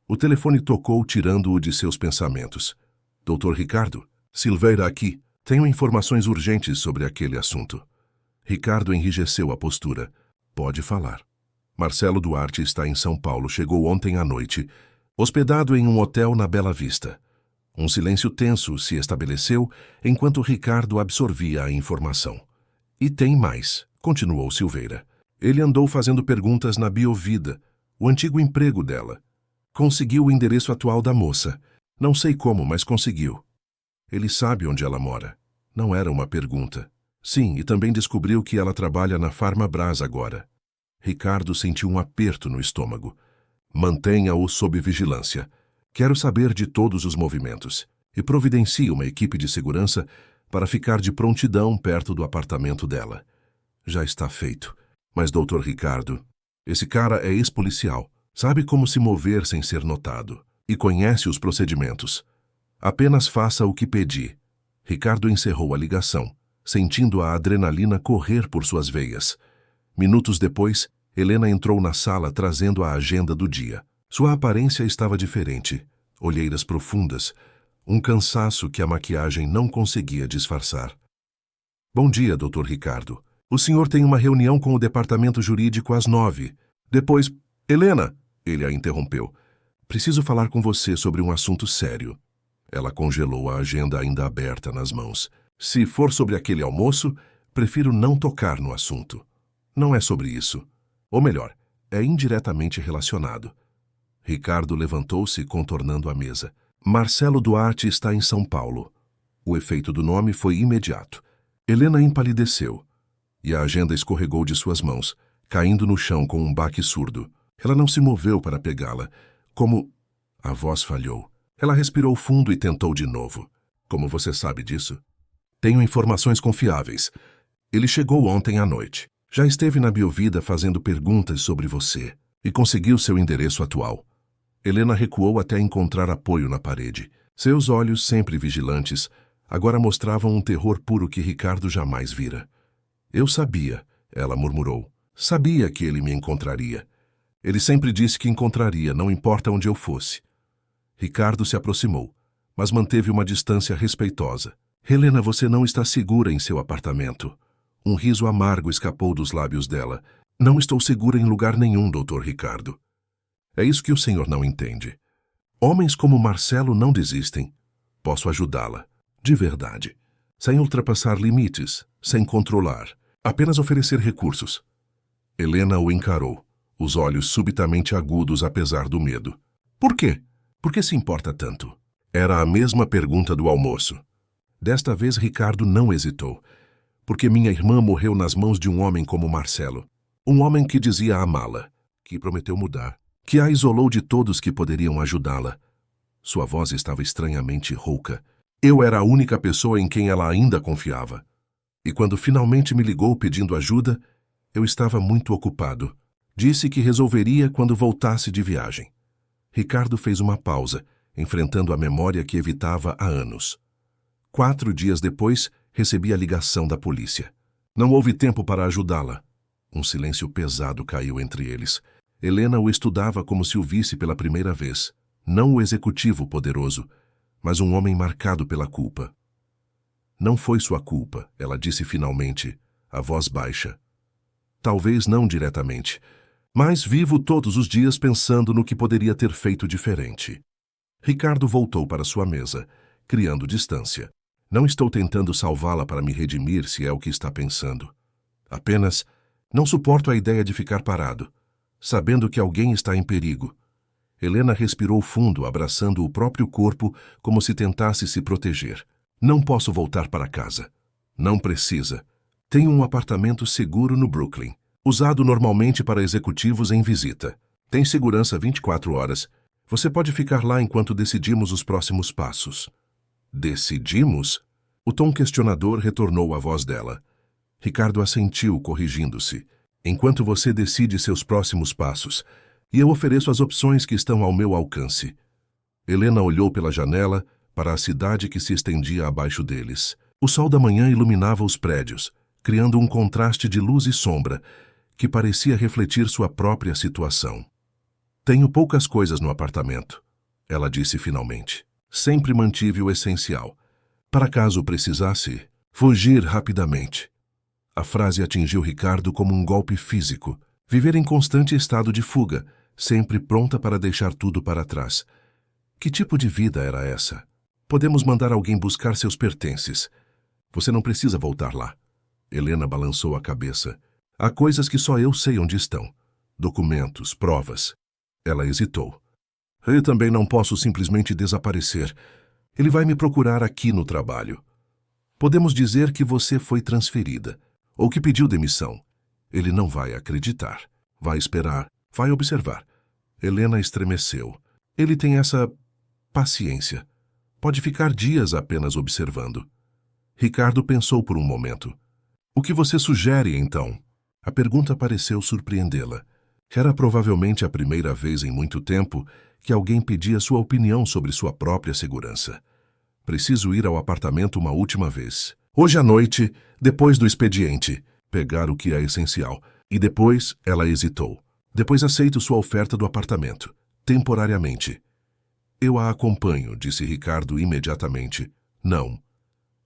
O telefone tocou, tirando-o de seus pensamentos. Dr. Ricardo? Silveira aqui. Tenho informações urgentes sobre aquele assunto. Ricardo enrijeceu a postura. Pode falar. Marcelo Duarte está em São Paulo. Chegou ontem à noite, hospedado em um hotel na Bela Vista. Um silêncio tenso se estabeleceu enquanto Ricardo absorvia a informação. E tem mais, continuou Silveira. Ele andou fazendo perguntas na Biovida, o antigo emprego dela. Conseguiu o endereço atual da moça. Não sei como, mas conseguiu. Ele sabe onde ela mora. Não era uma pergunta. Sim, e também descobriu que ela trabalha na Farmabras agora. Ricardo sentiu um aperto no estômago. Mantenha-o sob vigilância. Quero saber de todos os movimentos. E providencie uma equipe de segurança para ficar de prontidão perto do apartamento dela. Já está feito. Mas, Dr. Ricardo, esse cara é ex-policial. Sabe como se mover sem ser notado. E conhece os procedimentos. Apenas faça o que pedi. Ricardo encerrou a ligação, sentindo a adrenalina correr por suas veias. Minutos depois, Helena entrou na sala trazendo a agenda do dia. Sua aparência estava diferente. Olheiras profundas, um cansaço que a maquiagem não conseguia disfarçar. Bom dia, Dr. Ricardo. O senhor tem uma reunião com o departamento jurídico às 9. Depois... Helena! Ele a interrompeu. Preciso falar com você sobre um assunto sério. Ela congelou a agenda ainda aberta nas mãos. Se for sobre aquele almoço, prefiro não tocar no assunto. Não é sobre isso. Ou melhor, é indiretamente relacionado. Ricardo levantou-se, contornando a mesa. Marcelo Duarte está em São Paulo. O efeito do nome foi imediato. Helena empalideceu, e a agenda escorregou de suas mãos, caindo no chão com um baque surdo. Ela não se moveu para pegá-la, como... A voz falhou. Ela respirou fundo e tentou de novo. Como você sabe disso? Tenho informações confiáveis. Ele chegou ontem à noite. Já esteve na Biovida fazendo perguntas sobre você e conseguiu seu endereço atual. Helena recuou até encontrar apoio na parede. Seus olhos, sempre vigilantes, agora mostravam um terror puro que Ricardo jamais vira. Eu sabia, ela murmurou. Sabia que ele me encontraria. Ele sempre disse que encontraria, não importa onde eu fosse. Ricardo se aproximou, mas manteve uma distância respeitosa. Helena, você não está segura em seu apartamento. Um riso amargo escapou dos lábios dela. Não estou segura em lugar nenhum, Dr. Ricardo. É isso que o senhor não entende. Homens como Marcelo não desistem. Posso ajudá-la, de verdade. Sem ultrapassar limites, sem controlar. Apenas oferecer recursos. Helena o encarou, os olhos subitamente agudos apesar do medo. Por quê? Por que se importa tanto? Era a mesma pergunta do almoço. Desta vez Ricardo não hesitou. Porque minha irmã morreu nas mãos de um homem como Marcelo. Um homem que dizia amá-la, que prometeu mudar, que a isolou de todos que poderiam ajudá-la. Sua voz estava estranhamente rouca. Eu era a única pessoa em quem ela ainda confiava. E quando finalmente me ligou pedindo ajuda, eu estava muito ocupado. Disse que resolveria quando voltasse de viagem. Ricardo fez uma pausa, enfrentando a memória que evitava há anos. 4 dias depois, recebi a ligação da polícia. Não houve tempo para ajudá-la. Um silêncio pesado caiu entre eles. Helena o estudava como se o visse pela primeira vez. Não o executivo poderoso, mas um homem marcado pela culpa. Não foi sua culpa, ela disse finalmente, a voz baixa. Talvez não diretamente, mas vivo todos os dias pensando no que poderia ter feito diferente. Ricardo voltou para sua mesa, criando distância. Não estou tentando salvá-la para me redimir, se é o que está pensando. Apenas não suporto a ideia de ficar parado, sabendo que alguém está em perigo. Helena respirou fundo, abraçando o próprio corpo como se tentasse se proteger. Não posso voltar para casa. Não precisa. Tenho um apartamento seguro no Brooklyn, usado normalmente para executivos em visita. Tem segurança 24 horas. Você pode ficar lá enquanto decidimos os próximos passos. Decidimos? O tom questionador retornou à voz dela. Ricardo assentiu, corrigindo-se. Enquanto você decide seus próximos passos, e eu ofereço as opções que estão ao meu alcance. Helena olhou pela janela para a cidade que se estendia abaixo deles. O sol da manhã iluminava os prédios, criando um contraste de luz e sombra que parecia refletir sua própria situação. Tenho poucas coisas no apartamento, ela disse finalmente. Sempre mantive o essencial, para caso precisasse fugir rapidamente. A frase atingiu Ricardo como um golpe físico. Viver em constante estado de fuga, sempre pronta para deixar tudo para trás. Que tipo de vida era essa? Podemos mandar alguém buscar seus pertences. Você não precisa voltar lá. Helena balançou a cabeça. Há coisas que só eu sei onde estão. Documentos, provas. Ela hesitou. Eu também não posso simplesmente desaparecer. Ele vai me procurar aqui no trabalho. Podemos dizer que você foi transferida, ou que pediu demissão. Ele não vai acreditar. Vai esperar, vai observar. Helena estremeceu. Ele tem essa paciência. Pode ficar dias apenas observando. Ricardo pensou por um momento. O que você sugere, então? A pergunta pareceu surpreendê-la. Era provavelmente a primeira vez em muito tempo que alguém pedia sua opinião sobre sua própria segurança. Preciso ir ao apartamento uma última vez. Hoje à noite, depois do expediente. Pegar o que é essencial. E depois, ela hesitou. Depois aceito sua oferta do apartamento. Temporariamente. Eu a acompanho, disse Ricardo imediatamente. Não.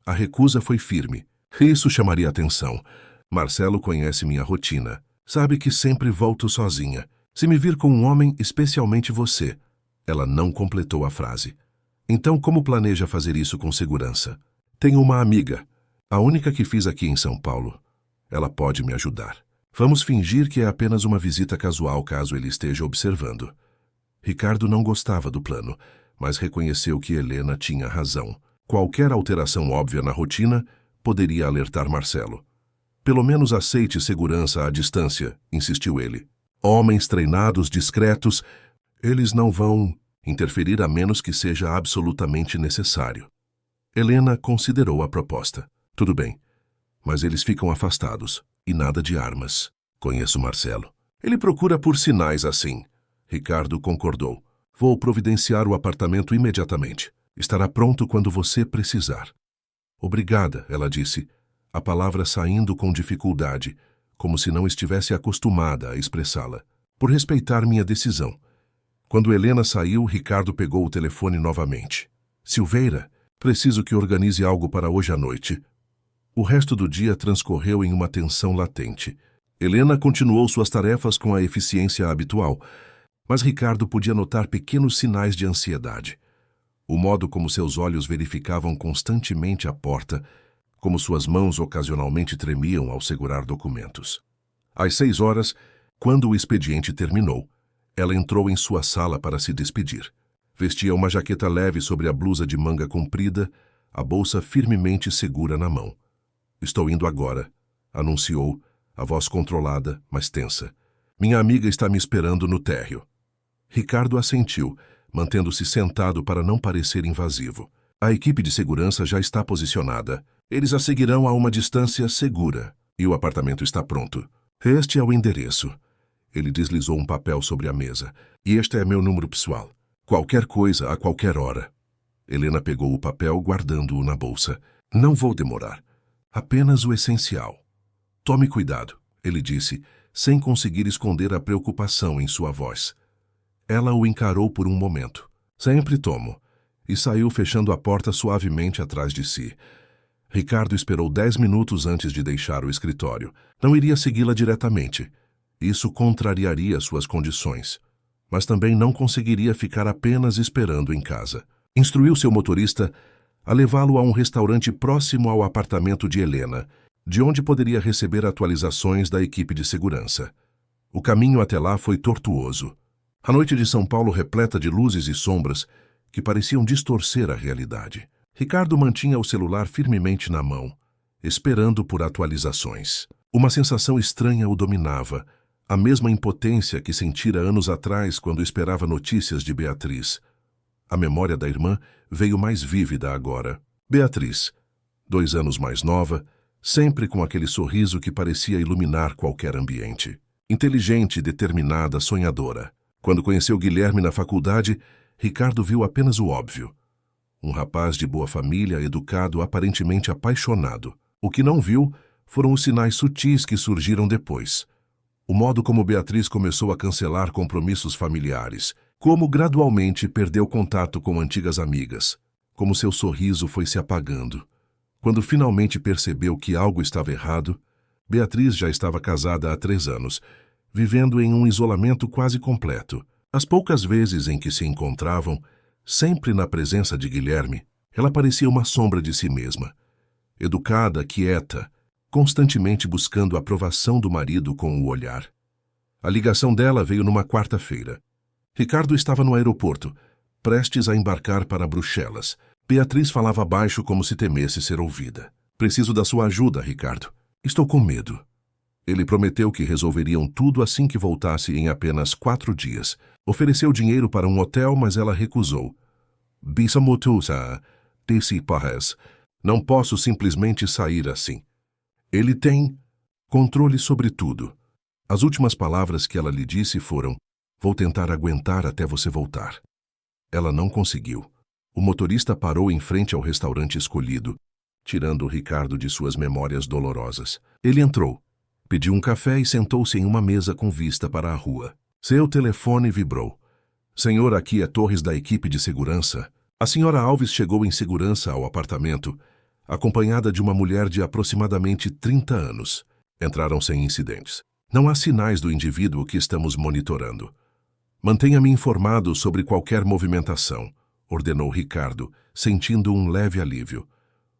A recusa foi firme. Isso chamaria atenção. Marcelo conhece minha rotina. Sabe que sempre volto sozinha. Se me vir com um homem, especialmente você. Ela não completou a frase. Então, como planeja fazer isso com segurança? Tenho uma amiga. A única que fiz aqui em São Paulo. Ela pode me ajudar. Vamos fingir que é apenas uma visita casual caso ele esteja observando. Ricardo não gostava do plano, mas reconheceu que Helena tinha razão. Qualquer alteração óbvia na rotina poderia alertar Marcelo. Pelo menos aceite segurança à distância, insistiu ele. Homens treinados, discretos, eles não vão interferir a menos que seja absolutamente necessário. Helena considerou a proposta. Tudo bem, mas eles ficam afastados, e nada de armas. Conheço Marcelo. Ele procura por sinais assim. Ricardo concordou. Vou providenciar o apartamento imediatamente. Estará pronto quando você precisar. Obrigada, ela disse, a palavra saindo com dificuldade, como se não estivesse acostumada a expressá-la. Por respeitar minha decisão. Quando Helena saiu, Ricardo pegou o telefone novamente. Silveira, preciso que organize algo para hoje à noite. O resto do dia transcorreu em uma tensão latente. Helena continuou suas tarefas com a eficiência habitual, mas Ricardo podia notar pequenos sinais de ansiedade. O modo como seus olhos verificavam constantemente a porta, como suas mãos ocasionalmente tremiam ao segurar documentos. Às 6 horas, quando o expediente terminou, ela entrou em sua sala para se despedir. Vestia uma jaqueta leve sobre a blusa de manga comprida, a bolsa firmemente segura na mão. Estou indo agora, anunciou, a voz controlada, mas tensa. Minha amiga está me esperando no térreo. Ricardo assentiu, mantendo-se sentado para não parecer invasivo. A equipe de segurança já está posicionada. Eles a seguirão a uma distância segura, e o apartamento está pronto. Este é o endereço. Ele deslizou um papel sobre a mesa. E este é meu número pessoal. Qualquer coisa, a qualquer hora. Helena pegou o papel, guardando-o na bolsa. Não vou demorar. Apenas o essencial. Tome cuidado, ele disse, sem conseguir esconder a preocupação em sua voz. Ela o encarou por um momento. Sempre tomo. E saiu fechando a porta suavemente atrás de si. Ricardo esperou 10 minutos antes de deixar o escritório. Não iria segui-la diretamente. Isso contrariaria suas condições. Mas também não conseguiria ficar apenas esperando em casa. Instruiu seu motorista a levá-lo a um restaurante próximo ao apartamento de Helena, de onde poderia receber atualizações da equipe de segurança. O caminho até lá foi tortuoso. A noite de São Paulo repleta de luzes e sombras que pareciam distorcer a realidade. Ricardo mantinha o celular firmemente na mão, esperando por atualizações. Uma sensação estranha o dominava, a mesma impotência que sentira anos atrás quando esperava notícias de Beatriz. A memória da irmã veio mais vívida agora. Beatriz, 2 anos mais nova, sempre com aquele sorriso que parecia iluminar qualquer ambiente. Inteligente, determinada, sonhadora. Quando conheceu Guilherme na faculdade, Ricardo viu apenas o óbvio. Um rapaz de boa família, educado, aparentemente apaixonado. O que não viu foram os sinais sutis que surgiram depois. O modo como Beatriz começou a cancelar compromissos familiares, como gradualmente perdeu contato com antigas amigas, como seu sorriso foi se apagando. Quando finalmente percebeu que algo estava errado, Beatriz já estava casada há 3 anos, vivendo em um isolamento quase completo. As poucas vezes em que se encontravam, sempre na presença de Guilherme, ela parecia uma sombra de si mesma. Educada, quieta, constantemente buscando a aprovação do marido com o olhar. A ligação dela veio numa quarta-feira. Ricardo estava no aeroporto, prestes a embarcar para Bruxelas. Beatriz falava baixo como se temesse ser ouvida. Preciso da sua ajuda, Ricardo. Estou com medo. Ele prometeu que resolveriam tudo assim que voltasse em apenas 4 dias. Ofereceu dinheiro para um hotel, mas ela recusou. Bisamotusa, disse Parres. Não posso simplesmente sair assim. Ele tem controle sobre tudo. As últimas palavras que ela lhe disse foram: vou tentar aguentar até você voltar. Ela não conseguiu. O motorista parou em frente ao restaurante escolhido, tirando Ricardo de suas memórias dolorosas. Ele entrou, pediu um café e sentou-se em uma mesa com vista para a rua. Seu telefone vibrou. Senhor, aqui é Torres da equipe de segurança. A senhora Alves chegou em segurança ao apartamento, acompanhada de uma mulher de aproximadamente 30 anos. Entraram sem incidentes. Não há sinais do indivíduo que estamos monitorando. Mantenha-me informado sobre qualquer movimentação, ordenou Ricardo, sentindo um leve alívio.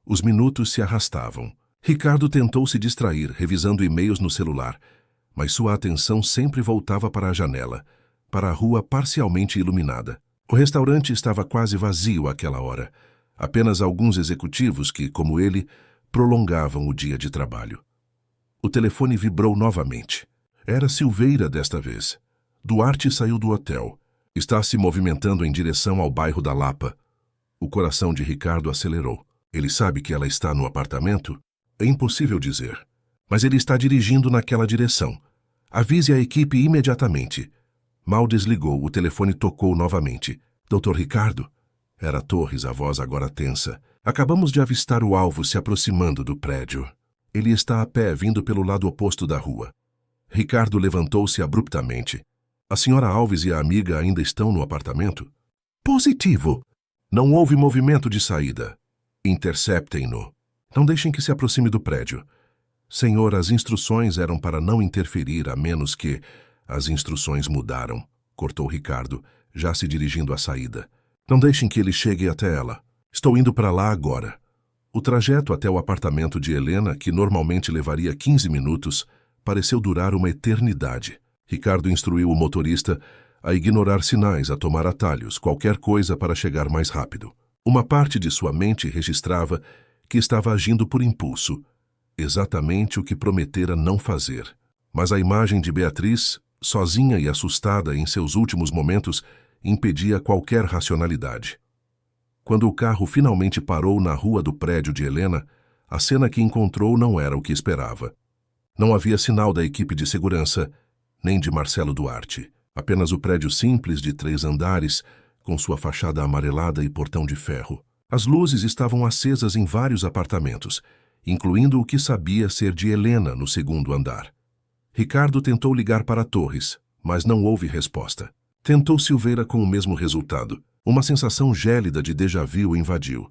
Os minutos se arrastavam. Ricardo tentou se distrair, revisando e-mails no celular, mas sua atenção sempre voltava para a janela, para a rua parcialmente iluminada. O restaurante estava quase vazio àquela hora. Apenas alguns executivos que, como ele, prolongavam o dia de trabalho. O telefone vibrou novamente. Era Silveira desta vez. Duarte saiu do hotel. Está se movimentando em direção ao bairro da Lapa. O coração de Ricardo acelerou. Ele sabe que ela está no apartamento? É impossível dizer. Mas ele está dirigindo naquela direção. Avise a equipe imediatamente. Mal desligou, o telefone tocou novamente. Doutor Ricardo? Era Torres, a voz agora tensa. Acabamos de avistar o alvo se aproximando do prédio. Ele está a pé, vindo pelo lado oposto da rua. Ricardo levantou-se abruptamente. A senhora Alves e a amiga ainda estão no apartamento? Positivo. Não houve movimento de saída. Interceptem-no. Não deixem que se aproxime do prédio. Senhor, as instruções eram para não interferir, a menos que... As instruções mudaram, cortou Ricardo, já se dirigindo à saída. Não deixem que ele chegue até ela. Estou indo para lá agora. O trajeto até o apartamento de Helena, que normalmente levaria 15 minutos, pareceu durar uma eternidade. Ricardo instruiu o motorista a ignorar sinais, a tomar atalhos, qualquer coisa para chegar mais rápido. Uma parte de sua mente registrava que estava agindo por impulso, exatamente o que prometera não fazer. Mas a imagem de Beatriz, sozinha e assustada em seus últimos momentos, impedia qualquer racionalidade. Quando o carro finalmente parou na rua do prédio de Helena, a cena que encontrou não era o que esperava. Não havia sinal da equipe de segurança, nem de Marcelo Duarte. Apenas o prédio simples de 3 andares, com sua fachada amarelada e portão de ferro. As luzes estavam acesas em vários apartamentos, incluindo o que sabia ser de Helena no segundo andar. Ricardo tentou ligar para Torres, mas não houve resposta. Tentou Silveira com o mesmo resultado. Uma sensação gélida de déjà-vu o invadiu.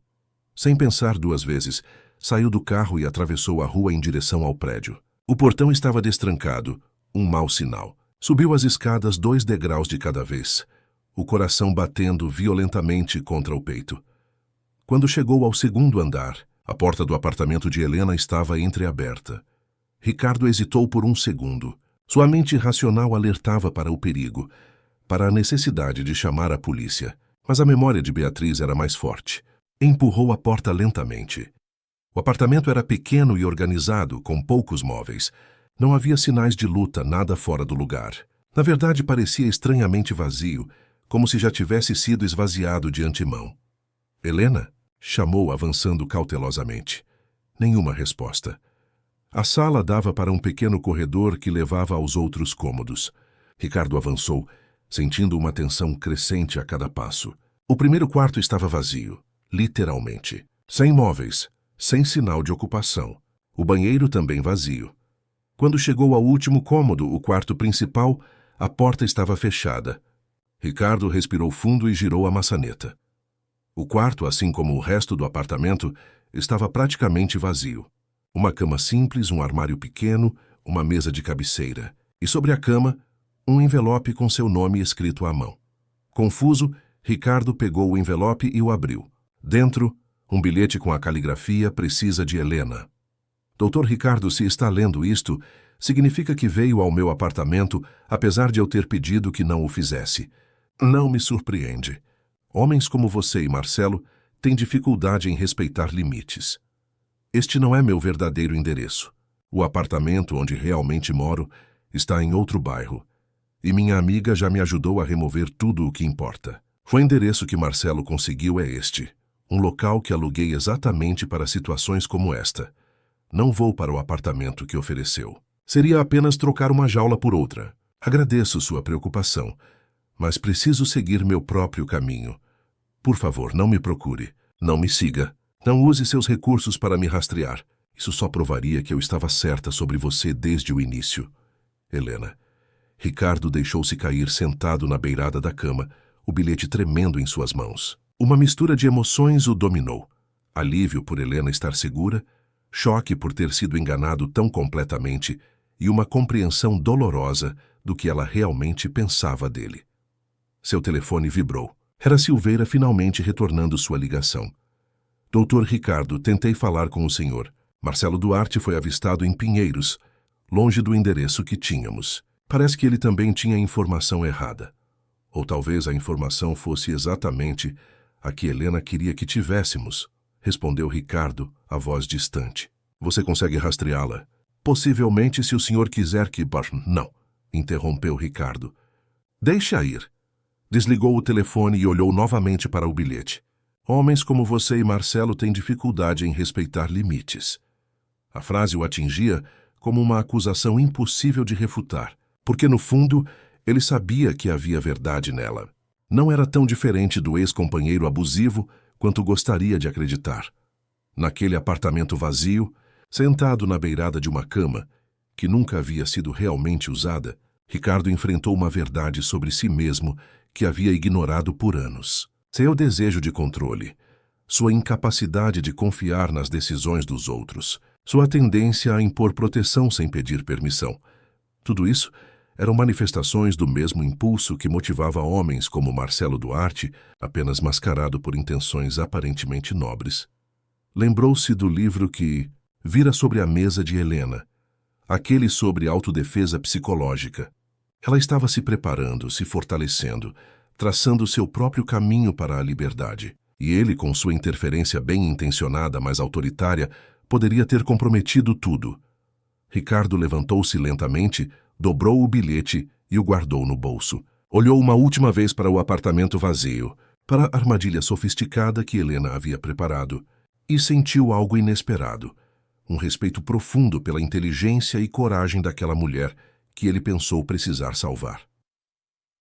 Sem pensar duas vezes, saiu do carro e atravessou a rua em direção ao prédio. O portão estava destrancado, um mau sinal. Subiu as escadas 2 degraus de cada vez, o coração batendo violentamente contra o peito. Quando chegou ao segundo andar, a porta do apartamento de Helena estava entreaberta. Ricardo hesitou por um segundo. Sua mente racional alertava para o perigo, para a necessidade de chamar a polícia. Mas a memória de Beatriz era mais forte. Empurrou a porta lentamente. O apartamento era pequeno e organizado, com poucos móveis. Não havia sinais de luta, nada fora do lugar. Na verdade, parecia estranhamente vazio, como se já tivesse sido esvaziado de antemão. Helena? Chamou, avançando cautelosamente. Nenhuma resposta. A sala dava para um pequeno corredor que levava aos outros cômodos. Ricardo avançou, sentindo uma tensão crescente a cada passo. O primeiro quarto estava vazio, literalmente. Sem móveis, sem sinal de ocupação. O banheiro também vazio. Quando chegou ao último cômodo, o quarto principal, a porta estava fechada. Ricardo respirou fundo e girou a maçaneta. O quarto, assim como o resto do apartamento, estava praticamente vazio. Uma cama simples, um armário pequeno, uma mesa de cabeceira. E sobre a cama, um envelope com seu nome escrito à mão. Confuso, Ricardo pegou o envelope e o abriu. Dentro, um bilhete com a caligrafia precisa de Helena. Doutor Ricardo, se está lendo isto, significa que veio ao meu apartamento, apesar de eu ter pedido que não o fizesse. Não me surpreende. Homens como você e Marcelo têm dificuldade em respeitar limites. Este não é meu verdadeiro endereço. O apartamento onde realmente moro está em outro bairro. E minha amiga já me ajudou a remover tudo o que importa. O endereço que Marcelo conseguiu é este. Um local que aluguei exatamente para situações como esta. Não vou para o apartamento que ofereceu. Seria apenas trocar uma jaula por outra. Agradeço sua preocupação, mas preciso seguir meu próprio caminho. Por favor, não me procure. Não me siga. Não use seus recursos para me rastrear. Isso só provaria que eu estava certa sobre você desde o início. Helena. Ricardo deixou-se cair sentado na beirada da cama, o bilhete tremendo em suas mãos. Uma mistura de emoções o dominou. Alívio por Helena estar segura, choque por ter sido enganado tão completamente e uma compreensão dolorosa do que ela realmente pensava dele. Seu telefone vibrou. Era Silveira finalmente retornando sua ligação. Doutor Ricardo, tentei falar com o senhor. Marcelo Duarte foi avistado em Pinheiros, longe do endereço que tínhamos. Parece que ele também tinha informação errada. Ou talvez a informação fosse exatamente a que Helena queria que tivéssemos, respondeu Ricardo, a voz distante. Você consegue rastreá-la? Possivelmente, se o senhor quiser que... Não, interrompeu Ricardo. Deixa ir. Desligou o telefone e olhou novamente para o bilhete. Homens como você e Marcelo têm dificuldade em respeitar limites. A frase o atingia como uma acusação impossível de refutar, porque no fundo ele sabia que havia verdade nela. Não era tão diferente do ex-companheiro abusivo quanto gostaria de acreditar. Naquele apartamento vazio, sentado na beirada de uma cama, que nunca havia sido realmente usada, Ricardo enfrentou uma verdade sobre si mesmo que havia ignorado por anos. Seu desejo de controle, sua incapacidade de confiar nas decisões dos outros, sua tendência a impor proteção sem pedir permissão. Tudo isso eram manifestações do mesmo impulso que motivava homens como Marcelo Duarte, apenas mascarado por intenções aparentemente nobres. Lembrou-se do livro que vira sobre a mesa de Helena, aquele sobre autodefesa psicológica. Ela estava se preparando, se fortalecendo, traçando seu próprio caminho para a liberdade. E ele, com sua interferência bem intencionada, mas autoritária, poderia ter comprometido tudo. Ricardo levantou-se lentamente, dobrou o bilhete e o guardou no bolso. Olhou uma última vez para o apartamento vazio, para a armadilha sofisticada que Helena havia preparado, e sentiu algo inesperado, um respeito profundo pela inteligência e coragem daquela mulher que ele pensou precisar salvar.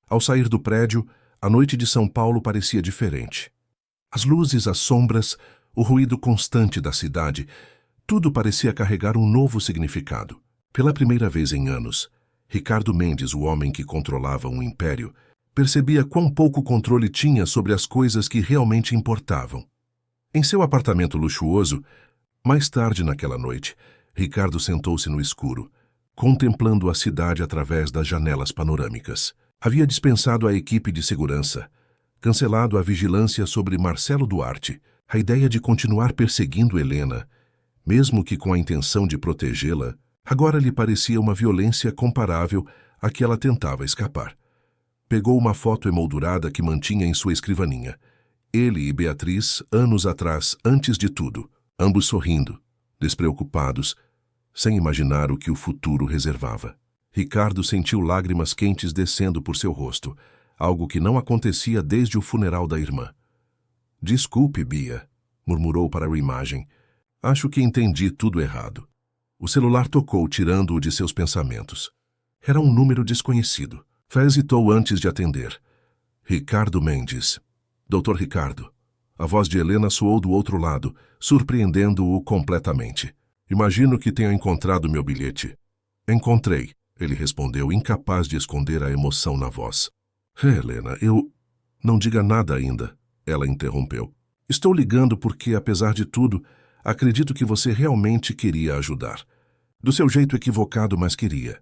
Ao sair do prédio, a noite de São Paulo parecia diferente. As luzes, as sombras, o ruído constante da cidade, Tudo parecia carregar um novo significado. Pela primeira vez em anos, Ricardo Mendes, o homem que controlava um império, percebia quão pouco controle tinha sobre as coisas que realmente importavam. Em seu apartamento luxuoso, mais tarde naquela noite, Ricardo sentou-se no escuro, contemplando a cidade através das janelas panorâmicas. Havia dispensado a equipe de segurança, cancelado a vigilância sobre Marcelo Duarte. A ideia de continuar perseguindo Helena, mesmo que com a intenção de protegê-la, agora lhe parecia uma violência comparável à que ela tentava escapar. Pegou uma foto emoldurada que mantinha em sua escrivaninha. Ele e Beatriz, anos atrás, antes de tudo, ambos sorrindo, despreocupados, sem imaginar o que o futuro reservava. Ricardo sentiu lágrimas quentes descendo por seu rosto, algo que não acontecia desde o funeral da irmã. Desculpe, Bia, murmurou para a imagem. Acho que entendi tudo errado. O celular tocou, tirando-o de seus pensamentos. Era um número desconhecido. Hesitou antes de atender. Ricardo Mendes. Doutor Ricardo. A voz de Helena soou do outro lado, surpreendendo-o completamente. Imagino que tenha encontrado meu bilhete. Encontrei, ele respondeu, incapaz de esconder a emoção na voz. Helena, eu... Não diga nada ainda, ela interrompeu. Estou ligando porque, apesar de tudo, acredito que você realmente queria ajudar. Do seu jeito equivocado, mas queria.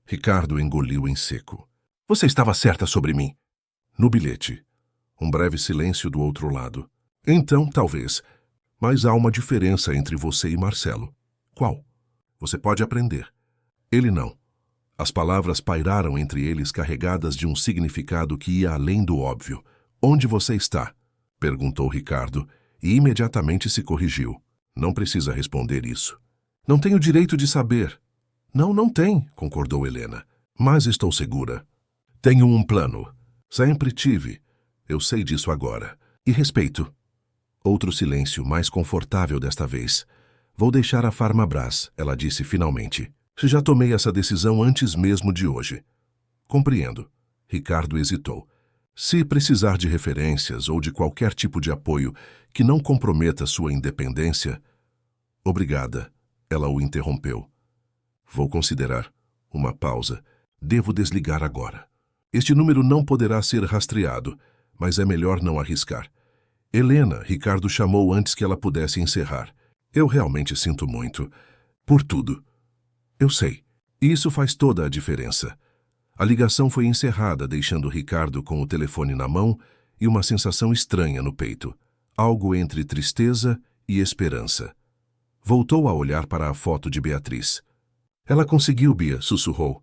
Ricardo engoliu em seco. Você estava certa sobre mim. No bilhete. Um breve silêncio do outro lado. Então, talvez. Mas há uma diferença entre você e Marcelo. Qual? Você pode aprender. Ele não. As palavras pairaram entre eles carregadas de um significado que ia além do óbvio. Onde você está? Perguntou Ricardo, e imediatamente se corrigiu. Não precisa responder isso. Não tenho direito de saber. Não tem, concordou Helena. Mas estou segura. Tenho um plano. Sempre tive. Eu sei disso agora. E respeito. Outro silêncio, mais confortável desta vez. Vou deixar a Farmabras, ela disse finalmente. Já tomei essa decisão antes mesmo de hoje. Compreendo. Ricardo hesitou. Se precisar de referências ou de qualquer tipo de apoio que não comprometa sua independência... Obrigada, ela o interrompeu. Vou considerar. Uma pausa. Devo desligar agora. Este número não poderá ser rastreado, mas é melhor não arriscar. Helena, Ricardo chamou antes que ela pudesse encerrar. Eu realmente sinto muito. Por tudo. Eu sei. E isso faz toda a diferença. A ligação foi encerrada, deixando Ricardo com o telefone na mão e uma sensação estranha no peito. Algo entre tristeza e esperança. Voltou a olhar para a foto de Beatriz. Ela conseguiu, Bia, sussurrou.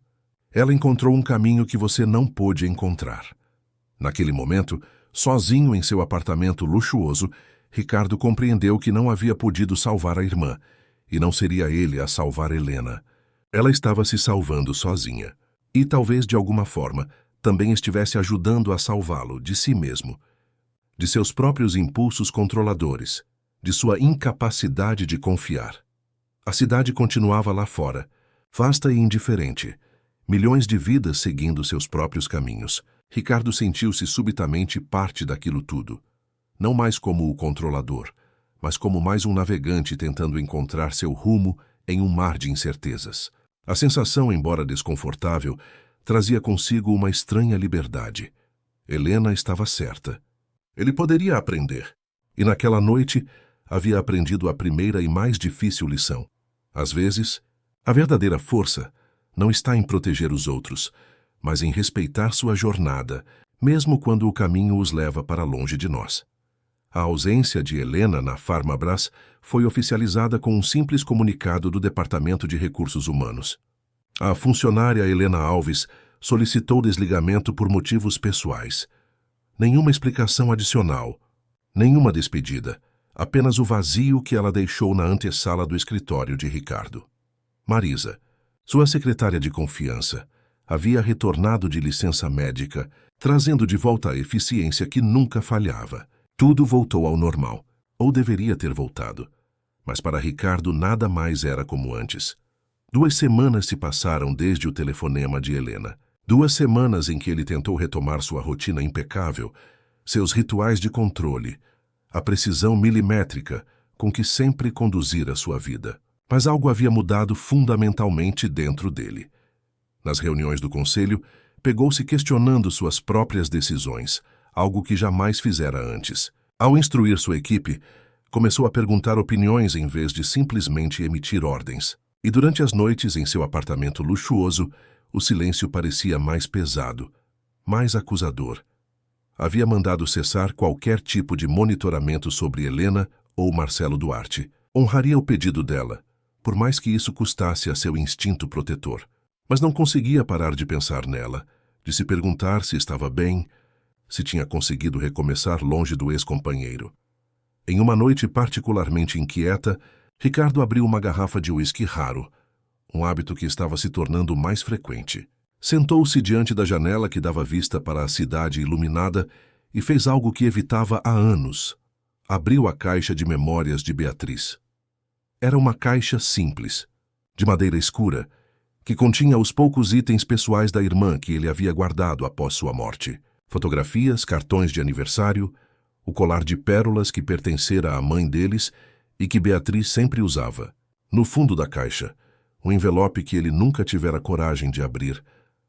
Ela encontrou um caminho que você não pôde encontrar. Naquele momento, sozinho em seu apartamento luxuoso, Ricardo compreendeu que não havia podido salvar a irmã, e não seria ele a salvar Helena. Ela estava se salvando sozinha. E talvez, de alguma forma, também estivesse ajudando a salvá-lo de si mesmo, de seus próprios impulsos controladores, de sua incapacidade de confiar. A cidade continuava lá fora, vasta e indiferente, milhões de vidas seguindo seus próprios caminhos. Ricardo sentiu-se subitamente parte daquilo tudo, não mais como o controlador, mas como mais um navegante tentando encontrar seu rumo em um mar de incertezas. A sensação, embora desconfortável, trazia consigo uma estranha liberdade. Helena estava certa. Ele poderia aprender. E naquela noite havia aprendido a primeira e mais difícil lição. Às vezes, a verdadeira força não está em proteger os outros, mas em respeitar sua jornada, mesmo quando o caminho os leva para longe de nós. A ausência de Helena na Farmabras foi oficializada com um simples comunicado do Departamento de Recursos Humanos. A funcionária Helena Alves solicitou desligamento por motivos pessoais. Nenhuma explicação adicional, nenhuma despedida, apenas o vazio que ela deixou na antessala do escritório de Ricardo. Marisa, sua secretária de confiança, havia retornado de licença médica, trazendo de volta a eficiência que nunca falhava. Tudo voltou ao normal, ou deveria ter voltado. Mas para Ricardo nada mais era como antes. 2 semanas se passaram desde o telefonema de Helena. 2 semanas em que ele tentou retomar sua rotina impecável, seus rituais de controle, a precisão milimétrica com que sempre conduzira sua vida. Mas algo havia mudado fundamentalmente dentro dele. Nas reuniões do conselho, pegou-se questionando suas próprias decisões, algo que jamais fizera antes. Ao instruir sua equipe, começou a perguntar opiniões em vez de simplesmente emitir ordens. E durante as noites em seu apartamento luxuoso, o silêncio parecia mais pesado, mais acusador. Havia mandado cessar qualquer tipo de monitoramento sobre Helena ou Marcelo Duarte. Honraria o pedido dela, por mais que isso custasse a seu instinto protetor. Mas não conseguia parar de pensar nela, de se perguntar se estava bem, se tinha conseguido recomeçar longe do ex-companheiro. Em uma noite particularmente inquieta, Ricardo abriu uma garrafa de uísque raro, um hábito que estava se tornando mais frequente. Sentou-se diante da janela que dava vista para a cidade iluminada e fez algo que evitava há anos. Abriu a caixa de memórias de Beatriz. Era uma caixa simples, de madeira escura, que continha os poucos itens pessoais da irmã que ele havia guardado após sua morte. Fotografias, cartões de aniversário, o colar de pérolas que pertencera à mãe deles e que Beatriz sempre usava. No fundo da caixa, um envelope que ele nunca tivera coragem de abrir,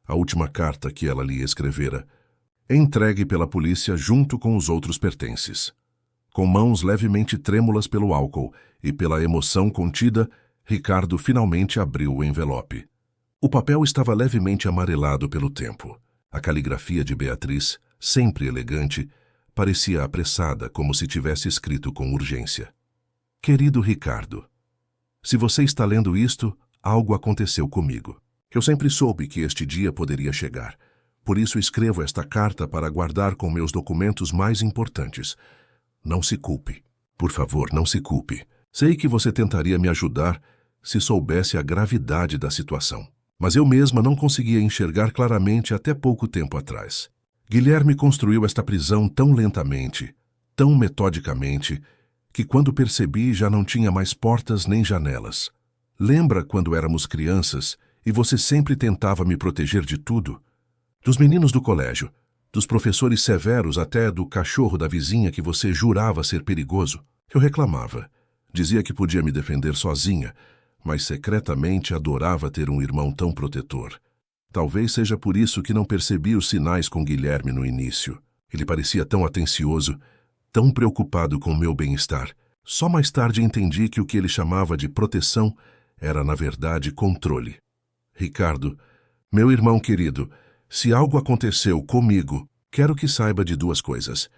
a última carta que ela lhe escrevera, entregue pela polícia junto com os outros pertences. Com mãos levemente trêmulas pelo álcool e pela emoção contida, Ricardo finalmente abriu o envelope. O papel estava levemente amarelado pelo tempo. A caligrafia de Beatriz, sempre elegante, parecia apressada, como se tivesse escrito com urgência. Querido Ricardo, se você está lendo isto, algo aconteceu comigo. Eu sempre soube que este dia poderia chegar. Por isso escrevo esta carta para guardar com meus documentos mais importantes. Não se culpe. Por favor, não se culpe. Sei que você tentaria me ajudar se soubesse a gravidade da situação. Mas eu mesma não conseguia enxergar claramente até pouco tempo atrás. Guilherme construiu esta prisão tão lentamente, tão metodicamente, que quando percebi já não tinha mais portas nem janelas. Lembra quando éramos crianças e você sempre tentava me proteger de tudo? Dos meninos do colégio, dos professores severos até do cachorro da vizinha que você jurava ser perigoso. Eu reclamava. Dizia que podia me defender sozinha, mas secretamente adorava ter um irmão tão protetor. Talvez seja por isso que não percebi os sinais com Guilherme no início. Ele parecia tão atencioso, tão preocupado com meu bem-estar. Só mais tarde entendi que o que ele chamava de proteção era, na verdade, controle. Ricardo, meu irmão querido, se algo aconteceu comigo, quero que saiba de duas coisas.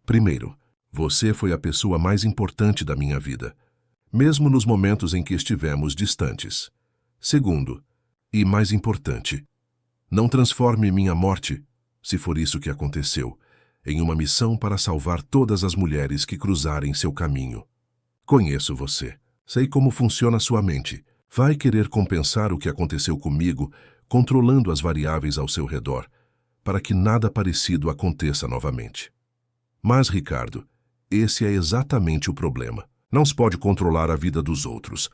Primeiro, você foi a pessoa mais importante da minha vida, mesmo nos momentos em que estivemos distantes. Segundo, e mais importante, não transforme minha morte, se for isso que aconteceu, em uma missão para salvar todas as mulheres que cruzarem seu caminho. Conheço você. Sei como funciona sua mente. Vai querer compensar o que aconteceu comigo, controlando as variáveis ao seu redor, para que nada parecido aconteça novamente. Mas, Ricardo, esse é exatamente o problema. Não se pode controlar a vida dos outros,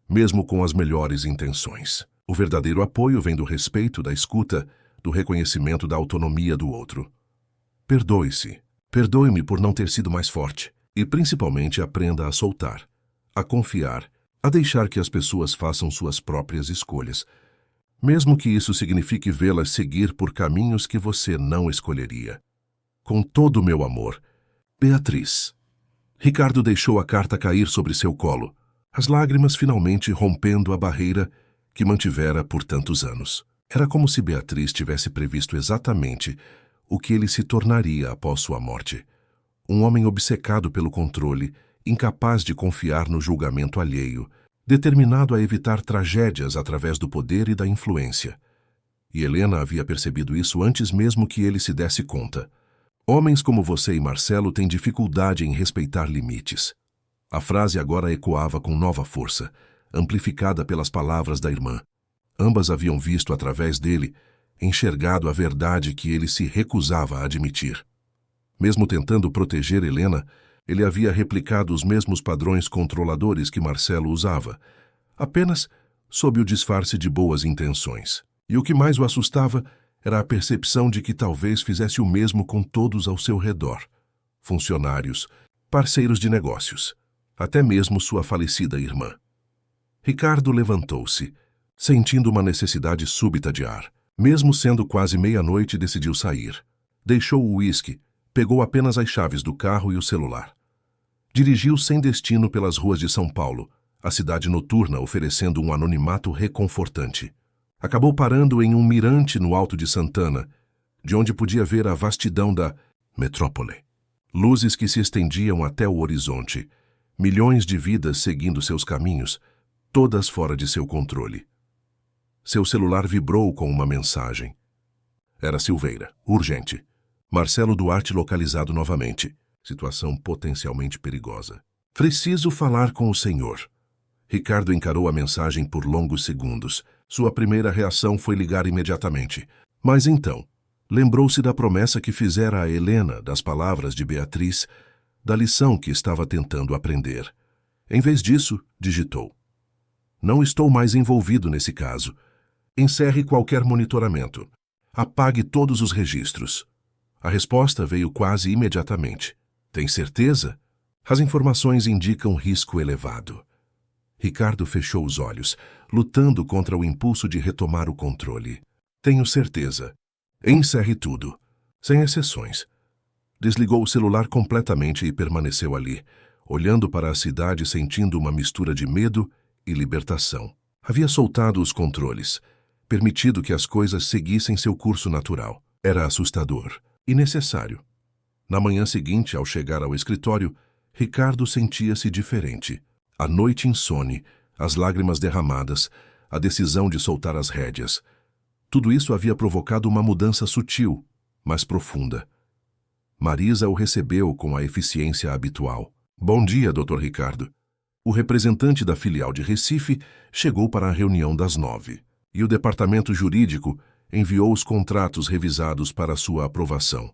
mesmo com as melhores intenções. O verdadeiro apoio vem do respeito, da escuta, do reconhecimento da autonomia do outro. Perdoe-se. Perdoe-me por não ter sido mais forte. E principalmente aprenda a soltar, a confiar, a deixar que as pessoas façam suas próprias escolhas, mesmo que isso signifique vê-las seguir por caminhos que você não escolheria. Com todo o meu amor, Beatriz. Ricardo deixou a carta cair sobre seu colo, as lágrimas finalmente rompendo a barreira que mantivera por tantos anos. Era como se Beatriz tivesse previsto exatamente o que ele se tornaria após sua morte. Um homem obcecado pelo controle, incapaz de confiar no julgamento alheio, determinado a evitar tragédias através do poder e da influência. E Helena havia percebido isso antes mesmo que ele se desse conta. Homens como você e Marcelo têm dificuldade em respeitar limites. A frase agora ecoava com nova força, amplificada pelas palavras da irmã. Ambas haviam visto através dele, enxergado a verdade que ele se recusava a admitir. Mesmo tentando proteger Helena, ele havia replicado os mesmos padrões controladores que Marcelo usava, apenas sob o disfarce de boas intenções. E o que mais o assustava era a percepção de que talvez fizesse o mesmo com todos ao seu redor. Funcionários, parceiros de negócios, até mesmo sua falecida irmã. Ricardo levantou-se, sentindo uma necessidade súbita de ar. Mesmo sendo quase meia-noite, decidiu sair. Deixou o uísque, pegou apenas as chaves do carro e o celular. Dirigiu sem destino pelas ruas de São Paulo, a cidade noturna oferecendo um anonimato reconfortante. Acabou parando em um mirante no Alto de Santana, de onde podia ver a vastidão da metrópole. Luzes que se estendiam até o horizonte, milhões de vidas seguindo seus caminhos, todas fora de seu controle. Seu celular vibrou com uma mensagem. Era Silveira, urgente. Marcelo Duarte localizado novamente. Situação potencialmente perigosa. Preciso falar com o senhor. Ricardo encarou a mensagem por longos segundos. Sua primeira reação foi ligar imediatamente. Mas então, lembrou-se da promessa que fizera a Helena, das palavras de Beatriz, da lição que estava tentando aprender. Em vez disso, digitou: não estou mais envolvido nesse caso. Encerre qualquer monitoramento. Apague todos os registros. A resposta veio quase imediatamente. Tem certeza? As informações indicam risco elevado. Ricardo fechou os olhos, lutando contra o impulso de retomar o controle. Tenho certeza. Encerre tudo, sem exceções. Desligou o celular completamente e permaneceu ali, olhando para a cidade, sentindo uma mistura de medo e libertação. Havia soltado os controles, permitido que as coisas seguissem seu curso natural. Era assustador e necessário. Na manhã seguinte, ao chegar ao escritório, Ricardo sentia-se diferente. A noite insone, as lágrimas derramadas, a decisão de soltar as rédeas. Tudo isso havia provocado uma mudança sutil, mas profunda. Marisa o recebeu com a eficiência habitual. Bom dia, Dr. Ricardo. O representante da filial de Recife chegou para a reunião das 9, e o departamento jurídico enviou os contratos revisados para sua aprovação.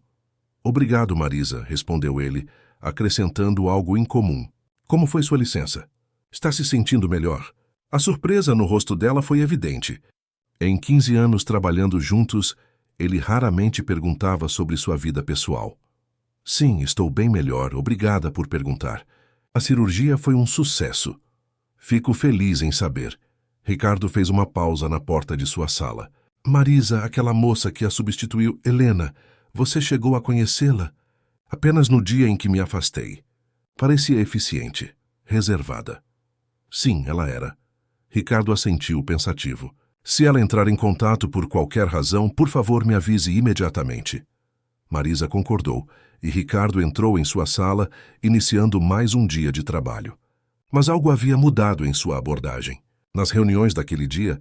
Obrigado, Marisa, respondeu ele, acrescentando algo incomum. Como foi sua licença? Está se sentindo melhor? A surpresa no rosto dela foi evidente. Em 15 anos trabalhando juntos, ele raramente perguntava sobre sua vida pessoal. Sim, estou bem melhor, obrigada por perguntar. A cirurgia foi um sucesso. Fico feliz em saber. Ricardo fez uma pausa na porta de sua sala. Marisa, aquela moça que a substituiu, Helena, você chegou a conhecê-la? Apenas no dia em que me afastei. Parecia eficiente, reservada. Sim, ela era. Ricardo assentiu pensativo. Se ela entrar em contato por qualquer razão, por favor me avise imediatamente. Marisa concordou, e Ricardo entrou em sua sala, iniciando mais um dia de trabalho. Mas algo havia mudado em sua abordagem. Nas reuniões daquele dia,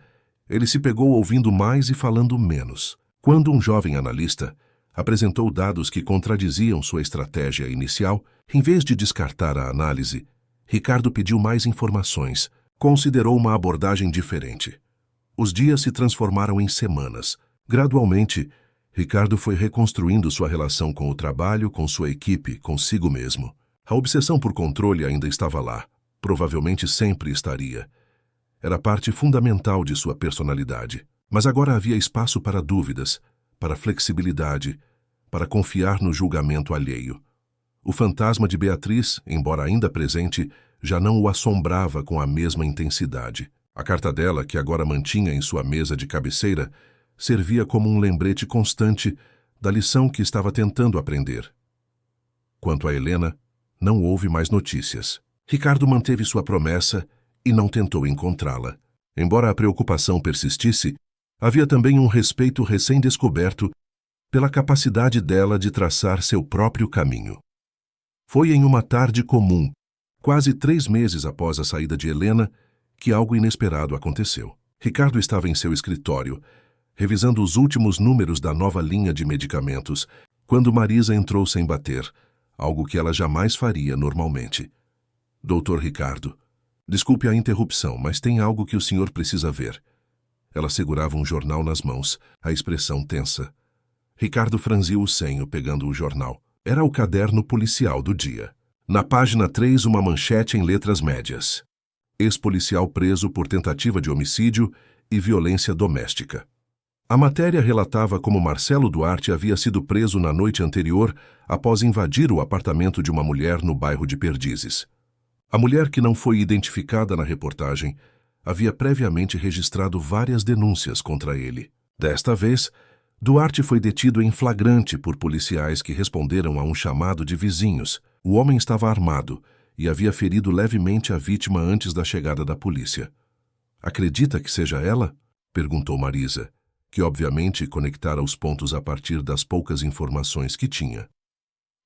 ele se pegou ouvindo mais e falando menos. Quando um jovem analista apresentou dados que contradiziam sua estratégia inicial, em vez de descartar a análise, Ricardo pediu mais informações, considerou uma abordagem diferente. Os dias se transformaram em semanas. Gradualmente, Ricardo foi reconstruindo sua relação com o trabalho, com sua equipe, consigo mesmo. A obsessão por controle ainda estava lá, provavelmente sempre estaria. Era parte fundamental de sua personalidade. Mas agora havia espaço para dúvidas, para flexibilidade, para confiar no julgamento alheio. O fantasma de Beatriz, embora ainda presente, já não o assombrava com a mesma intensidade. A carta dela, que agora mantinha em sua mesa de cabeceira, servia como um lembrete constante da lição que estava tentando aprender. Quanto a Helena, não houve mais notícias. Ricardo manteve sua promessa e não tentou encontrá-la. Embora a preocupação persistisse, havia também um respeito recém-descoberto pela capacidade dela de traçar seu próprio caminho. Foi em uma tarde comum, quase 3 meses após a saída de Helena, que algo inesperado aconteceu. Ricardo estava em seu escritório, revisando os últimos números da nova linha de medicamentos, quando Marisa entrou sem bater, algo que ela jamais faria normalmente. Doutor Ricardo, desculpe a interrupção, mas tem algo que o senhor precisa ver. Ela segurava um jornal nas mãos, a expressão tensa. Ricardo franziu o senho, pegando o jornal. Era o caderno policial do dia. Na página 3, uma manchete em letras médias. Ex-policial preso por tentativa de homicídio e violência doméstica. A matéria relatava como Marcelo Duarte havia sido preso na noite anterior após invadir o apartamento de uma mulher no bairro de Perdizes. A mulher, que não foi identificada na reportagem, havia previamente registrado várias denúncias contra ele. Desta vez, Duarte foi detido em flagrante por policiais que responderam a um chamado de vizinhos. O homem estava armado e havia ferido levemente a vítima antes da chegada da polícia. "Acredita que seja ela?" perguntou Marisa, que obviamente conectara os pontos a partir das poucas informações que tinha.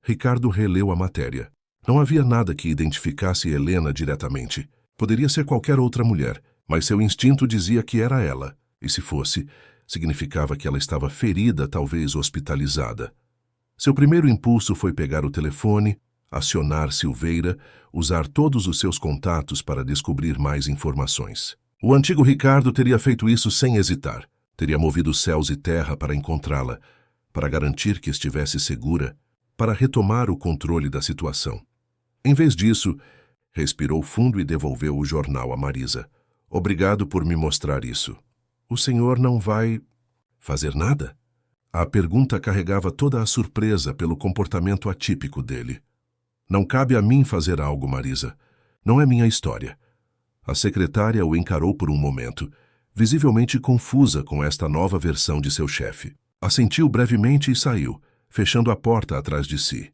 Ricardo releu a matéria. Não havia nada que identificasse Helena diretamente. Poderia ser qualquer outra mulher, mas seu instinto dizia que era ela, e se fosse, significava que ela estava ferida, talvez hospitalizada. Seu primeiro impulso foi pegar o telefone, acionar Silveira, usar todos os seus contatos para descobrir mais informações. O antigo Ricardo teria feito isso sem hesitar. Teria movido céus e terra para encontrá-la, para garantir que estivesse segura, para retomar o controle da situação. Em vez disso, respirou fundo e devolveu o jornal a Marisa. "Obrigado por me mostrar isso. O senhor não vai fazer nada?" A pergunta carregava toda a surpresa pelo comportamento atípico dele. "Não cabe a mim fazer algo, Marisa. Não é minha história." A secretária o encarou por um momento, visivelmente confusa com esta nova versão de seu chefe. Assentiu brevemente e saiu, fechando a porta atrás de si.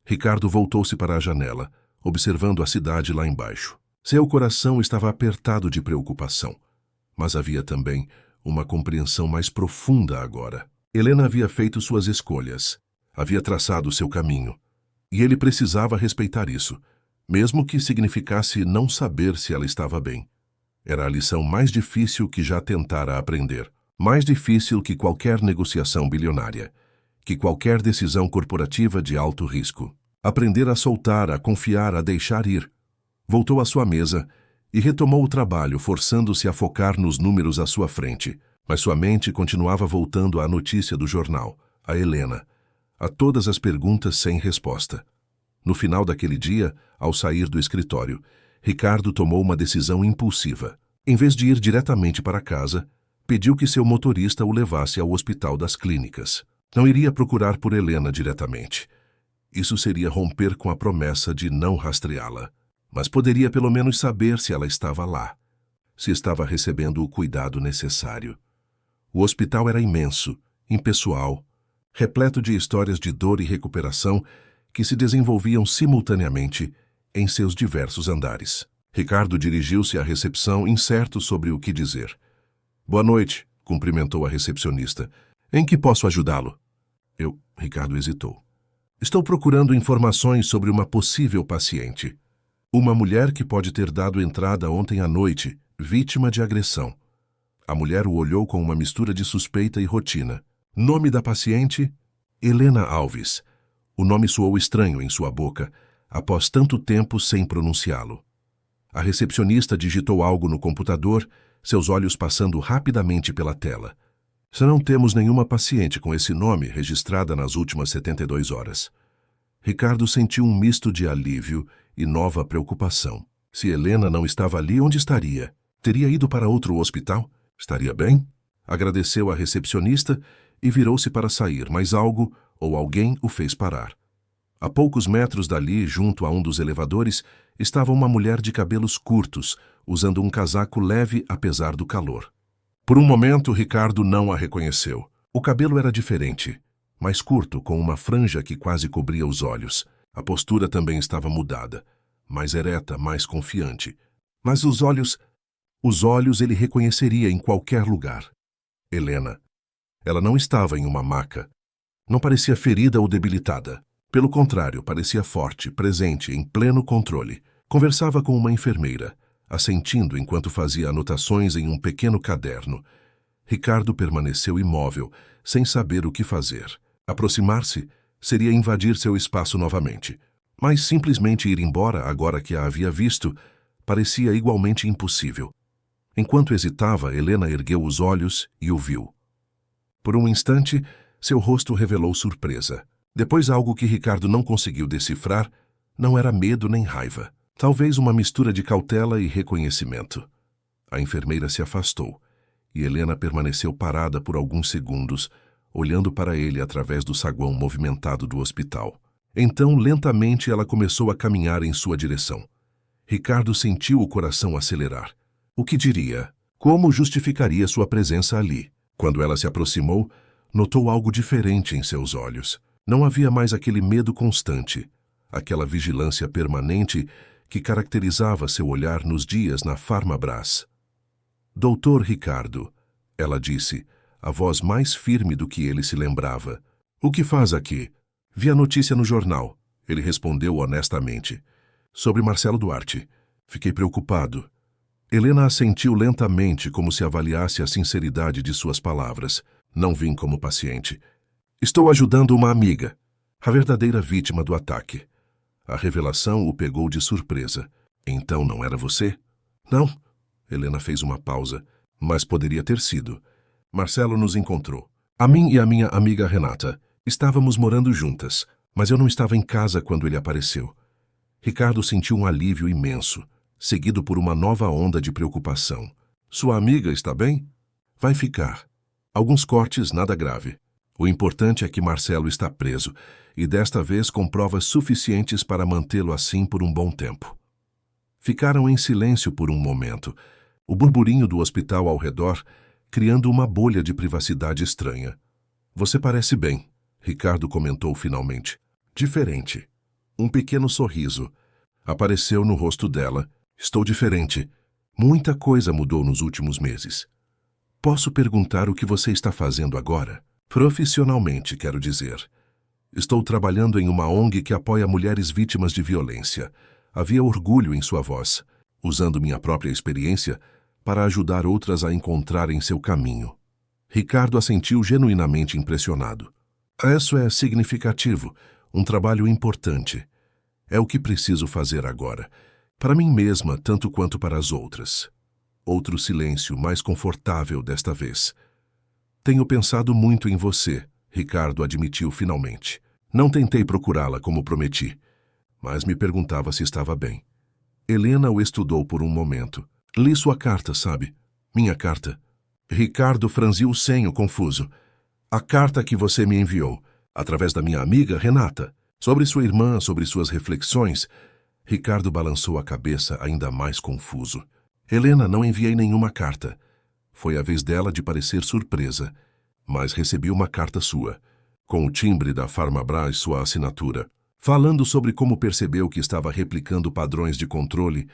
Ricardo voltou-se para a janela, observando a cidade lá embaixo. Seu coração estava apertado de preocupação, mas havia também uma compreensão mais profunda agora. Helena havia feito suas escolhas, havia traçado seu caminho, e ele precisava respeitar isso, mesmo que significasse não saber se ela estava bem. Era a lição mais difícil que já tentara aprender, mais difícil que qualquer negociação bilionária, que qualquer decisão corporativa de alto risco. Aprender a soltar, a confiar, a deixar ir. Voltou à sua mesa e retomou o trabalho, forçando-se a focar nos números à sua frente, mas sua mente continuava voltando à notícia do jornal, a Helena, a todas as perguntas sem resposta. No final daquele dia, ao sair do escritório, Ricardo tomou uma decisão impulsiva. Em vez de ir diretamente para casa, pediu que seu motorista o levasse ao Hospital das Clínicas. Não iria procurar por Helena diretamente. Isso seria romper com a promessa de não rastreá-la. Mas poderia pelo menos saber se ela estava lá, se estava recebendo o cuidado necessário. O hospital era imenso, impessoal, repleto de histórias de dor e recuperação que se desenvolviam simultaneamente em seus diversos andares. Ricardo dirigiu-se à recepção, incerto sobre o que dizer. "Boa noite", cumprimentou a recepcionista. "Em que posso ajudá-lo?" Ricardo hesitou. "Estou procurando informações sobre uma possível paciente. Uma mulher que pode ter dado entrada ontem à noite, vítima de agressão." A mulher o olhou com uma mistura de suspeita e rotina. "Nome da paciente?" "Helena Alves." O nome soou estranho em sua boca, após tanto tempo sem pronunciá-lo. A recepcionista digitou algo no computador, seus olhos passando rapidamente pela tela. "Se não temos nenhuma paciente com esse nome registrada nas últimas 72 horas. Ricardo sentiu um misto de alívio e nova preocupação. Se Helena não estava ali, onde estaria? Teria ido para outro hospital? Estaria bem? Agradeceu à recepcionista e virou-se para sair, mas algo ou alguém o fez parar. A poucos metros dali, junto a um dos elevadores, estava uma mulher de cabelos curtos, usando um casaco leve apesar do calor. Por um momento, Ricardo não a reconheceu. O cabelo era diferente, mais curto, com uma franja que quase cobria os olhos. A postura também estava mudada, mais ereta, mais confiante. Mas os olhos ele reconheceria em qualquer lugar. Helena. Ela não estava em uma maca. Não parecia ferida ou debilitada. Pelo contrário, parecia forte, presente, em pleno controle. Conversava com uma enfermeira, assentindo enquanto fazia anotações em um pequeno caderno. Ricardo permaneceu imóvel, sem saber o que fazer. Aproximar-se seria invadir seu espaço novamente. Mas simplesmente ir embora, agora que a havia visto, parecia igualmente impossível. Enquanto hesitava, Helena ergueu os olhos e o viu. Por um instante, seu rosto revelou surpresa. Depois algo que Ricardo não conseguiu decifrar, não era medo nem raiva. Talvez uma mistura de cautela e reconhecimento. A enfermeira se afastou, e Helena permaneceu parada por alguns segundos, olhando para ele através do saguão movimentado do hospital. Então, lentamente, ela começou a caminhar em sua direção. Ricardo sentiu o coração acelerar. O que diria? Como justificaria sua presença ali? Quando ela se aproximou, notou algo diferente em seus olhos. Não havia mais aquele medo constante, aquela vigilância permanente que caracterizava seu olhar nos dias na Farmabras. Doutor Ricardo, ela disse, a voz mais firme do que ele se lembrava. O que faz aqui? Vi a notícia no jornal. Ele respondeu honestamente. Sobre Marcelo Duarte. Fiquei preocupado. Helena assentiu lentamente, como se avaliasse a sinceridade de suas palavras. Não vim como paciente. Estou ajudando uma amiga, a verdadeira vítima do ataque. A revelação o pegou de surpresa. Então não era você? Não. Helena fez uma pausa, mas poderia ter sido. Marcelo nos encontrou. A mim e a minha amiga Renata. Estávamos morando juntas, mas eu não estava em casa quando ele apareceu. Ricardo sentiu um alívio imenso, seguido por uma nova onda de preocupação. Sua amiga está bem? Vai ficar. Alguns cortes, nada grave. O importante é que Marcelo está preso, e desta vez com provas suficientes para mantê-lo assim por um bom tempo. Ficaram em silêncio por um momento, o burburinho do hospital ao redor, criando uma bolha de privacidade estranha. Você parece bem, Ricardo comentou finalmente. Diferente. Um pequeno sorriso apareceu no rosto dela. Estou diferente. Muita coisa mudou nos últimos meses. Posso perguntar o que você está fazendo agora? Profissionalmente, quero dizer. Estou trabalhando em uma ONG que apoia mulheres vítimas de violência. Havia orgulho em sua voz, usando minha própria experiência para ajudar outras a encontrarem seu caminho. Ricardo assentiu genuinamente impressionado. Isso é significativo, um trabalho importante. É o que preciso fazer agora, para mim mesma tanto quanto para as outras. Outro silêncio, mais confortável desta vez. Tenho pensado muito em você, Ricardo admitiu finalmente. Não tentei procurá-la como prometi, mas me perguntava se estava bem. Helena o estudou por um momento. Li sua carta, sabe? Minha carta. Ricardo franziu o senho, confuso. A carta que você me enviou, através da minha amiga Renata, sobre sua irmã, sobre suas reflexões. Ricardo balançou a cabeça ainda mais confuso. Helena, não enviei nenhuma carta. Foi a vez dela de parecer surpresa, mas recebi uma carta sua, com o timbre da Farmabras e sua assinatura, falando sobre como percebeu que estava replicando padrões de controle,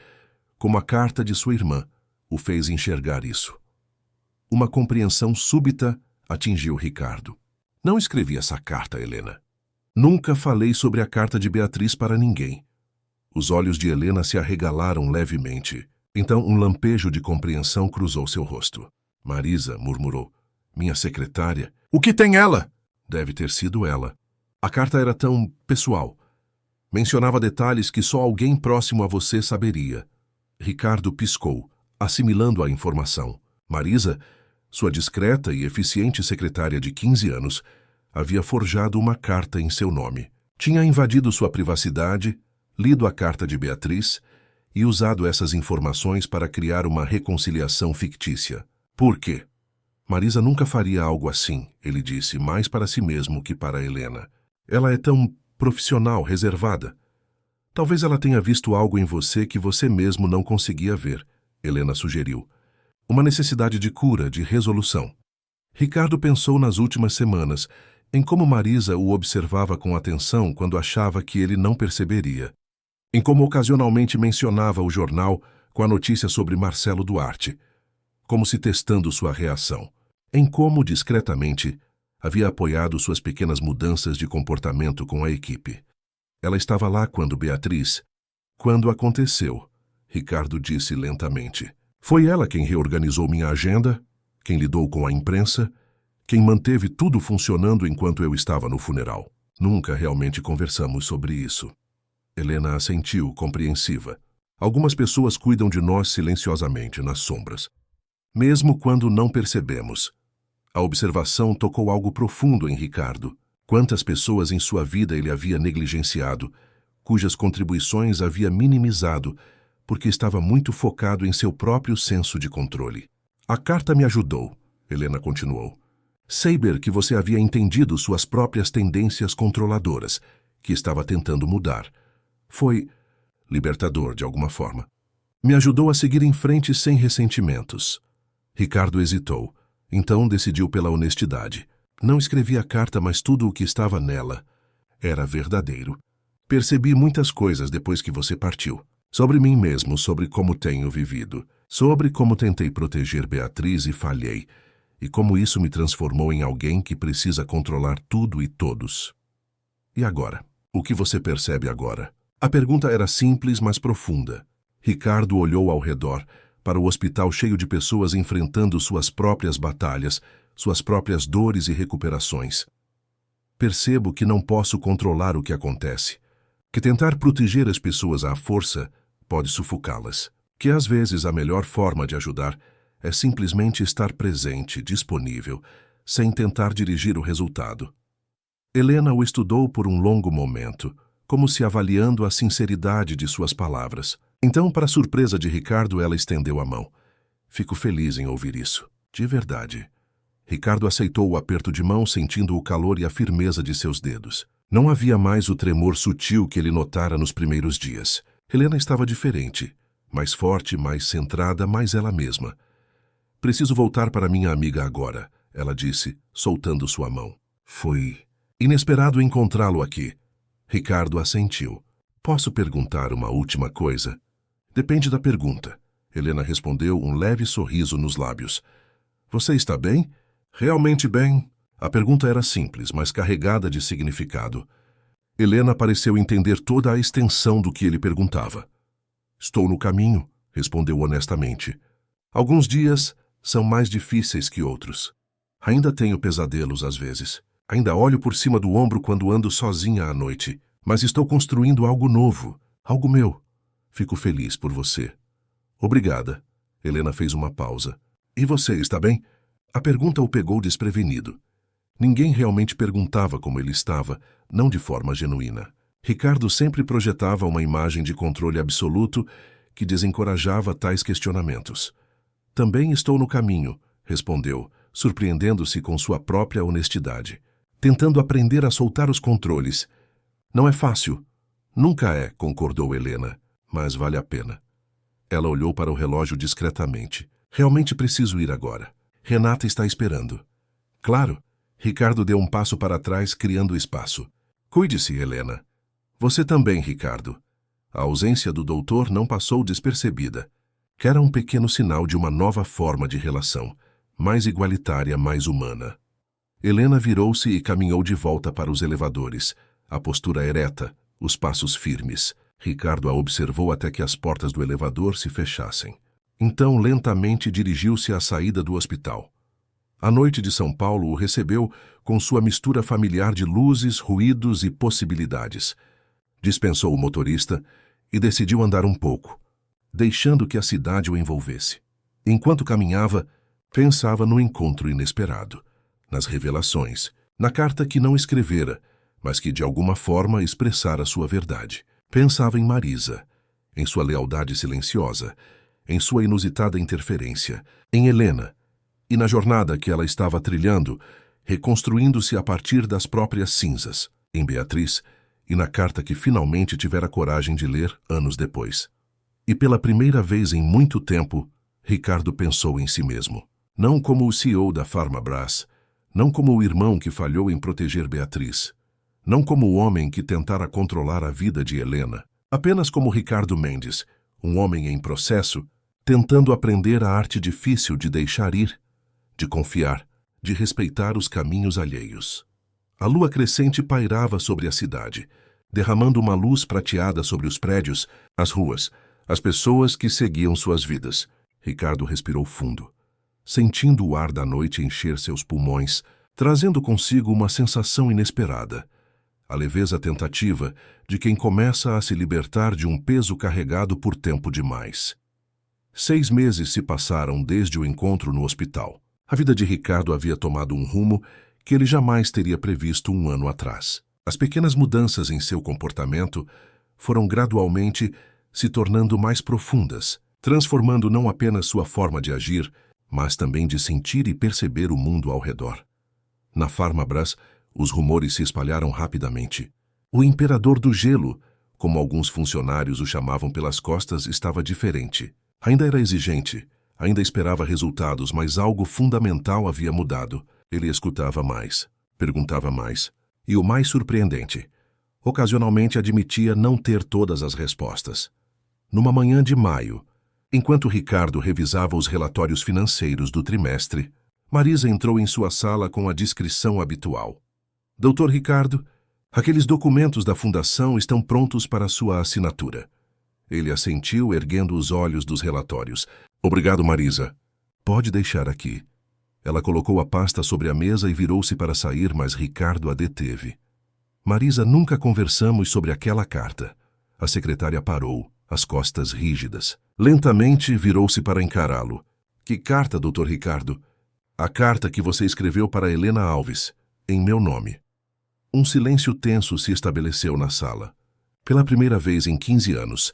como a carta de sua irmã o fez enxergar isso. Uma compreensão súbita atingiu Ricardo. Não escrevi essa carta, Helena. Nunca falei sobre a carta de Beatriz para ninguém. Os olhos de Helena se arregalaram levemente. Então um lampejo de compreensão cruzou seu rosto. Marisa murmurou. Minha secretária. O que tem ela? Deve ter sido ela. A carta era tão pessoal. Mencionava detalhes que só alguém próximo a você saberia. Ricardo piscou, assimilando a informação. Marisa, sua discreta e eficiente secretária de 15 anos, havia forjado uma carta em seu nome. Tinha invadido sua privacidade, lido a carta de Beatriz e usado essas informações para criar uma reconciliação fictícia. Por quê? Marisa nunca faria algo assim, ele disse, mais para si mesmo que para Helena. Ela é tão profissional, reservada. Talvez ela tenha visto algo em você que você mesmo não conseguia ver, Helena sugeriu. Uma necessidade de cura, de resolução. Ricardo pensou nas últimas semanas, em como Marisa o observava com atenção quando achava que ele não perceberia. Em como ocasionalmente mencionava o jornal com a notícia sobre Marcelo Duarte, como se testando sua reação. Em como, discretamente, havia apoiado suas pequenas mudanças de comportamento com a equipe. Ela estava lá quando Beatriz... Quando aconteceu, Ricardo disse lentamente. Foi ela quem reorganizou minha agenda, quem lidou com a imprensa, quem manteve tudo funcionando enquanto eu estava no funeral. Nunca realmente conversamos sobre isso. Helena assentiu, compreensiva. Algumas pessoas cuidam de nós silenciosamente, nas sombras. Mesmo quando não percebemos. A observação tocou algo profundo em Ricardo. Quantas pessoas em sua vida ele havia negligenciado, cujas contribuições havia minimizado, porque estava muito focado em seu próprio senso de controle. A carta me ajudou, Helena continuou. Saber que você havia entendido suas próprias tendências controladoras, que estava tentando mudar. Foi libertador, de alguma forma. Me ajudou a seguir em frente sem ressentimentos. Ricardo hesitou. Então decidiu pela honestidade. Não escrevi a carta, mas tudo o que estava nela era verdadeiro. Percebi muitas coisas depois que você partiu. Sobre mim mesmo, sobre como tenho vivido. Sobre como tentei proteger Beatriz e falhei. E como isso me transformou em alguém que precisa controlar tudo e todos. E agora? O que você percebe agora? A pergunta era simples, mas profunda. Ricardo olhou ao redor, para o hospital cheio de pessoas enfrentando suas próprias batalhas, suas próprias dores e recuperações. Percebo que não posso controlar o que acontece, que tentar proteger as pessoas à força pode sufocá-las, que às vezes a melhor forma de ajudar é simplesmente estar presente, disponível, sem tentar dirigir o resultado. Helena o estudou por um longo momento, como se avaliando a sinceridade de suas palavras. Então, para surpresa de Ricardo, ela estendeu a mão. Fico feliz em ouvir isso. De verdade. Ricardo aceitou o aperto de mão, sentindo o calor e a firmeza de seus dedos. Não havia mais o tremor sutil que ele notara nos primeiros dias. Helena estava diferente. Mais forte, mais centrada, mais ela mesma. Preciso voltar para minha amiga agora, ela disse, soltando sua mão. Foi inesperado encontrá-lo aqui. Ricardo assentiu. Posso perguntar uma última coisa? Depende da pergunta. Helena respondeu, um leve sorriso nos lábios. Você está bem? Realmente bem? A pergunta era simples, mas carregada de significado. Helena pareceu entender toda a extensão do que ele perguntava. Estou no caminho, respondeu honestamente. Alguns dias são mais difíceis que outros. Ainda tenho pesadelos às vezes. Ainda olho por cima do ombro quando ando sozinha à noite. Mas estou construindo algo novo, algo meu. Fico feliz por você. Obrigada. Helena fez uma pausa. E você, está bem? A pergunta o pegou desprevenido. Ninguém realmente perguntava como ele estava, não de forma genuína. Ricardo sempre projetava uma imagem de controle absoluto que desencorajava tais questionamentos. Também estou no caminho, respondeu, surpreendendo-se com sua própria honestidade. Tentando aprender a soltar os controles. Não é fácil. Nunca é, concordou Helena, mas vale a pena. Ela olhou para o relógio discretamente. Realmente preciso ir agora. Renata está esperando. Claro. Ricardo deu um passo para trás, criando espaço. Cuide-se, Helena. Você também, Ricardo. A ausência do doutor não passou despercebida. Era um pequeno sinal de uma nova forma de relação, mais igualitária, mais humana. Helena virou-se e caminhou de volta para os elevadores, a postura ereta, os passos firmes. Ricardo a observou até que as portas do elevador se fechassem. Então, lentamente, dirigiu-se à saída do hospital. A noite de São Paulo o recebeu com sua mistura familiar de luzes, ruídos e possibilidades. Dispensou o motorista e decidiu andar um pouco, deixando que a cidade o envolvesse. Enquanto caminhava, pensava no encontro inesperado, nas revelações, na carta que não escrevera, mas que de alguma forma expressara sua verdade. Pensava em Marisa, em sua lealdade silenciosa, em sua inusitada interferência, em Helena, e na jornada que ela estava trilhando, reconstruindo-se a partir das próprias cinzas, em Beatriz, e na carta que finalmente tivera coragem de ler anos depois. E pela primeira vez em muito tempo, Ricardo pensou em si mesmo. Não como o CEO da Farmabras, não como o irmão que falhou em proteger Beatriz, não como o homem que tentara controlar a vida de Helena, apenas como Ricardo Mendes, um homem em processo, tentando aprender a arte difícil de deixar ir, de confiar, de respeitar os caminhos alheios. A lua crescente pairava sobre a cidade, derramando uma luz prateada sobre os prédios, as ruas, as pessoas que seguiam suas vidas. Ricardo respirou fundo, sentindo o ar da noite encher seus pulmões, trazendo consigo uma sensação inesperada. A leveza tentativa de quem começa a se libertar de um peso carregado por tempo demais. 6 meses se passaram desde o encontro no hospital. A vida de Ricardo havia tomado um rumo que ele jamais teria previsto um ano atrás. As pequenas mudanças em seu comportamento foram gradualmente se tornando mais profundas, transformando não apenas sua forma de agir, mas também de sentir e perceber o mundo ao redor. Na Farmabras, os rumores se espalharam rapidamente. O imperador do gelo, Como alguns funcionários o chamavam pelas costas, estava diferente. Ainda era exigente, ainda esperava resultados, mas algo fundamental havia mudado. Ele escutava mais, perguntava mais, e o mais surpreendente, ocasionalmente admitia não ter todas as respostas. Numa manhã de maio, enquanto Ricardo revisava os relatórios financeiros do trimestre, Marisa entrou em sua sala com a discrição habitual. Doutor Ricardo, aqueles documentos da fundação estão prontos para sua assinatura. Ele assentiu, erguendo os olhos dos relatórios. Obrigado, Marisa. Pode deixar aqui. Ela colocou a pasta sobre a mesa e virou-se para sair, mas Ricardo a deteve. Marisa, nunca conversamos sobre aquela carta. A secretária parou, as costas rígidas. Lentamente virou-se para encará-lo. Que carta, doutor Ricardo? A carta que você escreveu para Helena Alves, em meu nome. Um silêncio tenso se estabeleceu na sala. Pela primeira vez em 15 anos,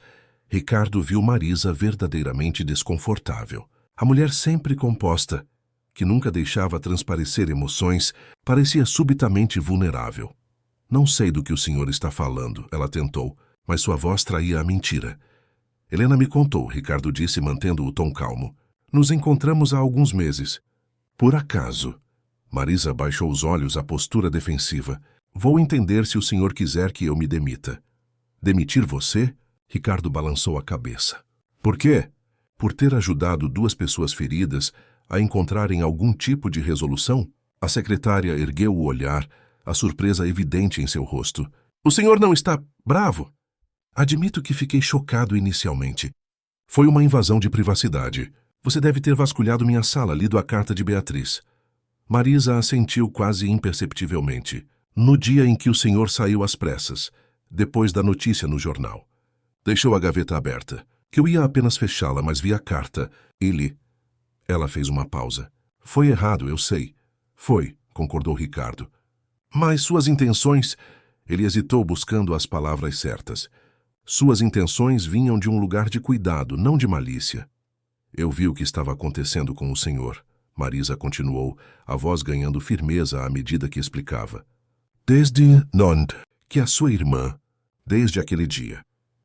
Ricardo viu Marisa verdadeiramente desconfortável. A mulher sempre composta, que nunca deixava transparecer emoções, parecia subitamente vulnerável. Não sei do que o senhor está falando, ela tentou, mas sua voz traía a mentira. Helena me contou, Ricardo disse, mantendo o tom calmo. Nos encontramos há alguns meses. Por acaso? Marisa baixou os olhos à postura defensiva. Vou entender se o senhor quiser que eu me demita. Demitir você? Ricardo balançou a cabeça. Por quê? Por ter ajudado 2 pessoas feridas a encontrarem algum tipo de resolução? A secretária ergueu o olhar, a surpresa evidente em seu rosto. O senhor não está bravo? Admito que fiquei chocado inicialmente. Foi uma invasão de privacidade. Você deve ter vasculhado minha sala, lido a carta de Beatriz. Marisa assentiu quase imperceptivelmente. No dia em que o senhor saiu às pressas, depois da notícia no jornal. Deixou a gaveta aberta, que eu ia apenas fechá-la, mas vi a carta. Ela fez uma pausa. Foi errado, eu sei. Foi, concordou Ricardo. Mas suas intenções... Ele hesitou buscando as palavras certas. Suas intenções vinham de um lugar de cuidado, não de malícia. Eu vi o que estava acontecendo com o senhor. Marisa continuou, a voz ganhando firmeza à medida que explicava. Desde que a sua irmã, desde aquele dia.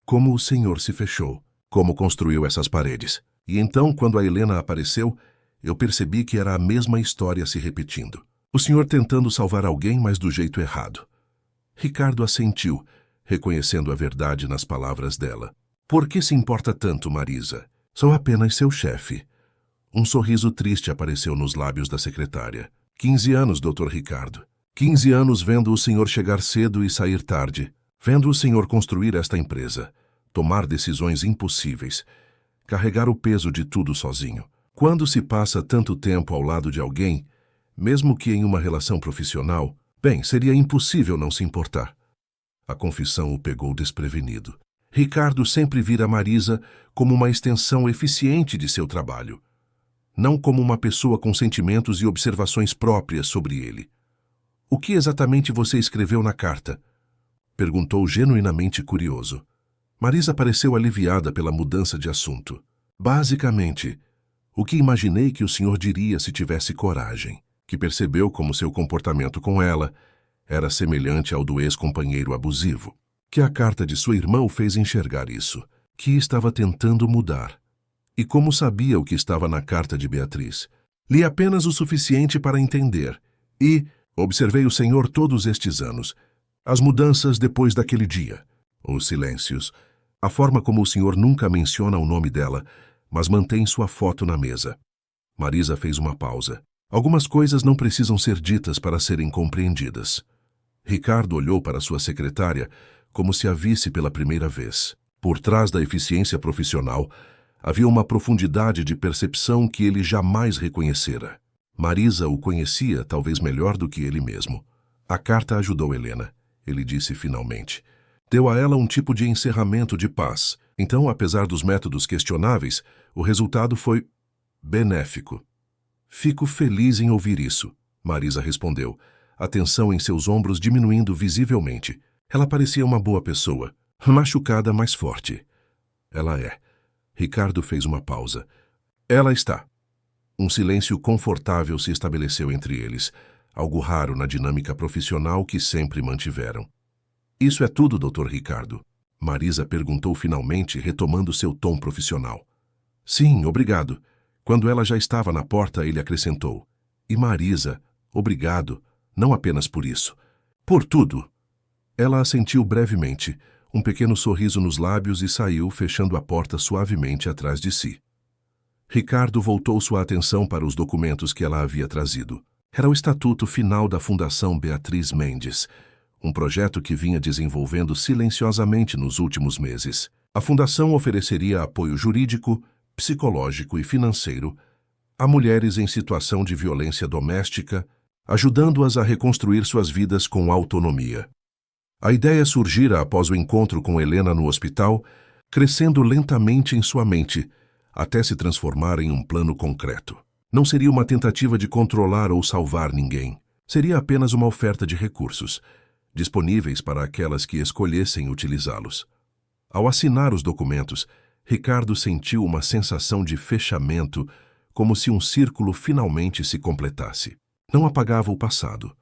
Como o senhor se fechou, como construiu essas paredes. E então, quando a Helena apareceu, eu percebi que era a mesma história se repetindo. O senhor tentando salvar alguém, mas do jeito errado. Ricardo assentiu, reconhecendo a verdade nas palavras dela. Por que se importa tanto, Marisa? Sou apenas seu chefe. Um sorriso triste apareceu nos lábios da secretária. 15 anos, doutor Ricardo. 15 anos vendo o senhor chegar cedo e sair tarde. Vendo o senhor construir esta empresa. Tomar decisões impossíveis. Carregar o peso de tudo sozinho. Quando se passa tanto tempo ao lado de alguém, mesmo que em uma relação profissional, bem, seria impossível não se importar. A confissão o pegou desprevenido. Ricardo sempre vira Marisa como uma extensão eficiente de seu trabalho, não como uma pessoa com sentimentos e observações próprias sobre ele. O que exatamente você escreveu na carta? Perguntou genuinamente curioso. Marisa pareceu aliviada pela mudança de assunto. Basicamente, o que imaginei que o senhor diria se tivesse coragem, que percebeu como seu comportamento com ela era semelhante ao do ex-companheiro abusivo, que a carta de sua irmã o fez enxergar isso, que estava tentando mudar. E como sabia o que estava na carta de Beatriz? Li apenas o suficiente para entender e observei o senhor todos estes anos. As mudanças depois daquele dia, os silêncios, a forma como o senhor nunca menciona o nome dela, mas mantém sua foto na mesa. Marisa fez uma pausa. Algumas coisas não precisam ser ditas para serem compreendidas. Ricardo olhou para sua secretária como se a visse pela primeira vez. Por trás da eficiência profissional, havia uma profundidade de percepção que ele jamais reconhecera. Marisa o conhecia talvez melhor do que ele mesmo. A carta ajudou Helena, ele disse finalmente. Deu a ela um tipo de encerramento de paz. Então, apesar dos métodos questionáveis, o resultado foi benéfico. Fico feliz em ouvir isso, Marisa respondeu, a tensão em seus ombros diminuindo visivelmente. Ela parecia uma boa pessoa, machucada, mas forte. Ela é. Ricardo fez uma pausa. Ela está. Um silêncio confortável se estabeleceu entre eles, algo raro na dinâmica profissional que sempre mantiveram. Isso é tudo, Dr. Ricardo. Marisa perguntou finalmente, retomando seu tom profissional. Sim, obrigado. Quando ela já estava na porta, ele acrescentou. E Marisa, obrigado, não apenas por isso. Por tudo. Ela assentiu brevemente, um pequeno sorriso nos lábios e saiu, fechando a porta suavemente atrás de si. Ricardo voltou sua atenção para os documentos que ela havia trazido. Era o estatuto final da Fundação Beatriz Mendes, um projeto que vinha desenvolvendo silenciosamente nos últimos meses. A fundação ofereceria apoio jurídico, psicológico e financeiro a mulheres em situação de violência doméstica, ajudando-as a reconstruir suas vidas com autonomia. A ideia surgira após o encontro com Helena no hospital, crescendo lentamente em sua mente, até se transformar em um plano concreto. Não seria uma tentativa de controlar ou salvar ninguém. Seria apenas uma oferta de recursos, disponíveis para aquelas que escolhessem utilizá-los. Ao assinar os documentos, Ricardo sentiu uma sensação de fechamento, como se um círculo finalmente se completasse. Não apagava o passado,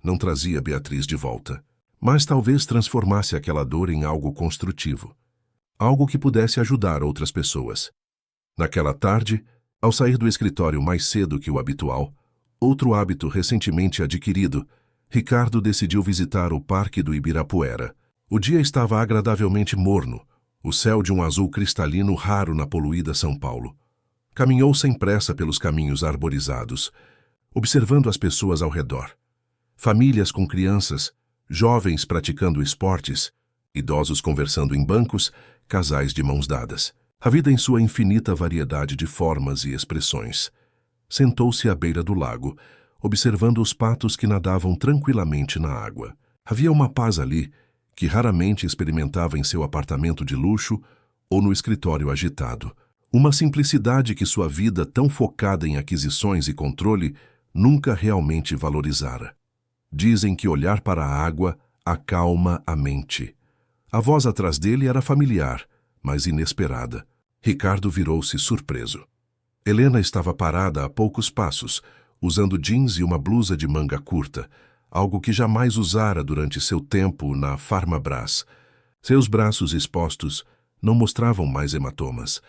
não trazia Beatriz de volta, mas talvez transformasse aquela dor em algo construtivo, algo que pudesse ajudar outras pessoas. Naquela tarde, ao sair do escritório mais cedo que o habitual, outro hábito recentemente adquirido, Ricardo decidiu visitar o Parque do Ibirapuera. O dia estava agradavelmente morno, o céu de um azul cristalino raro na poluída São Paulo. Caminhou sem pressa pelos caminhos arborizados, observando as pessoas ao redor. Famílias com crianças, jovens praticando esportes, idosos conversando em bancos, casais de mãos dadas. A vida em sua infinita variedade de formas e expressões. Sentou-se à beira do lago, observando os patos que nadavam tranquilamente na água. Havia uma paz ali, que raramente experimentava em seu apartamento de luxo ou no escritório agitado. Uma simplicidade que sua vida, tão focada em aquisições e controle, nunca realmente valorizara. Dizem que olhar para a água acalma a mente. A voz atrás dele era familiar, mas inesperada. Ricardo virou-se surpreso. Helena estava parada a poucos passos, usando jeans e uma blusa de manga curta, algo que jamais usara durante seu tempo na Farmabras. Seus braços expostos não mostravam mais hematomas,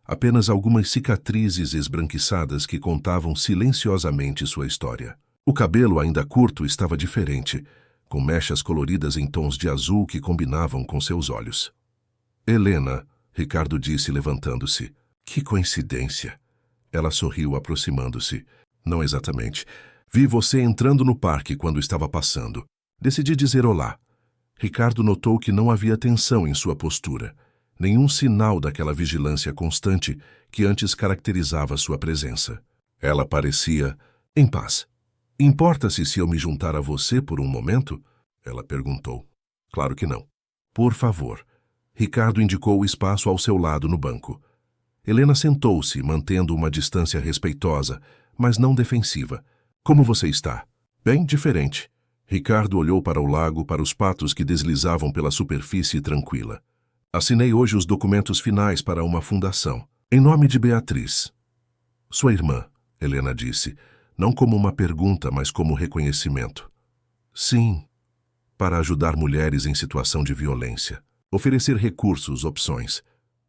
apenas algumas cicatrizes esbranquiçadas que contavam silenciosamente sua história. O cabelo, ainda curto, estava diferente, com mechas coloridas em tons de azul que combinavam com seus olhos. Helena, Ricardo disse levantando-se. Que coincidência! Ela sorriu aproximando-se. Não exatamente. Vi você entrando no parque quando estava passando. Decidi dizer olá. Ricardo notou que não havia tensão em sua postura, nenhum sinal daquela vigilância constante que antes caracterizava sua presença. Ela parecia em paz. Importa-se se eu me juntar a você por um momento? Ela perguntou. Claro que não. Por favor. Ricardo indicou o espaço ao seu lado no banco. Helena sentou-se, mantendo uma distância respeitosa, mas não defensiva. Como você está? Bem diferente. Ricardo olhou para o lago, para os patos que deslizavam pela superfície tranquila. Assinei hoje os documentos finais para uma fundação, em nome de Beatriz. Sua irmã, Helena disse, não como uma pergunta, mas como reconhecimento. Sim, para ajudar mulheres em situação de violência. Oferecer recursos, opções.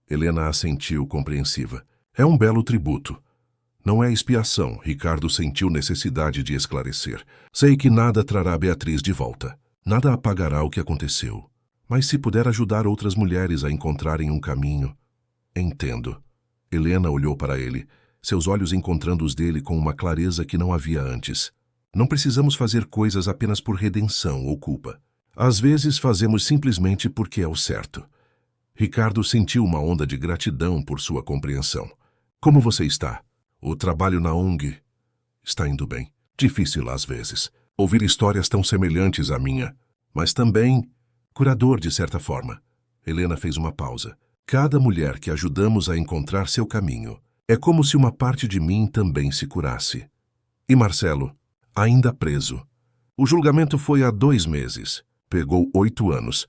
Helena assentiu, compreensiva. É um belo tributo. Não é expiação, Ricardo sentiu necessidade de esclarecer. Sei que nada trará Beatriz de volta. Nada apagará o que aconteceu. Mas se puder ajudar outras mulheres a encontrarem um caminho... Entendo. Helena olhou para ele, seus olhos encontrando os dele com uma clareza que não havia antes. Não precisamos fazer coisas apenas por redenção ou culpa. Às vezes fazemos simplesmente porque é o certo. Ricardo sentiu uma onda de gratidão por sua compreensão. Como você está? O trabalho na ONG está indo bem. Difícil às vezes. Ouvir histórias tão semelhantes à minha. Mas também curador de certa forma. Helena fez uma pausa. Cada mulher que ajudamos a encontrar seu caminho é como se uma parte de mim também se curasse. E Marcelo, ainda preso. O julgamento foi há 2 meses. Pegou 8 anos.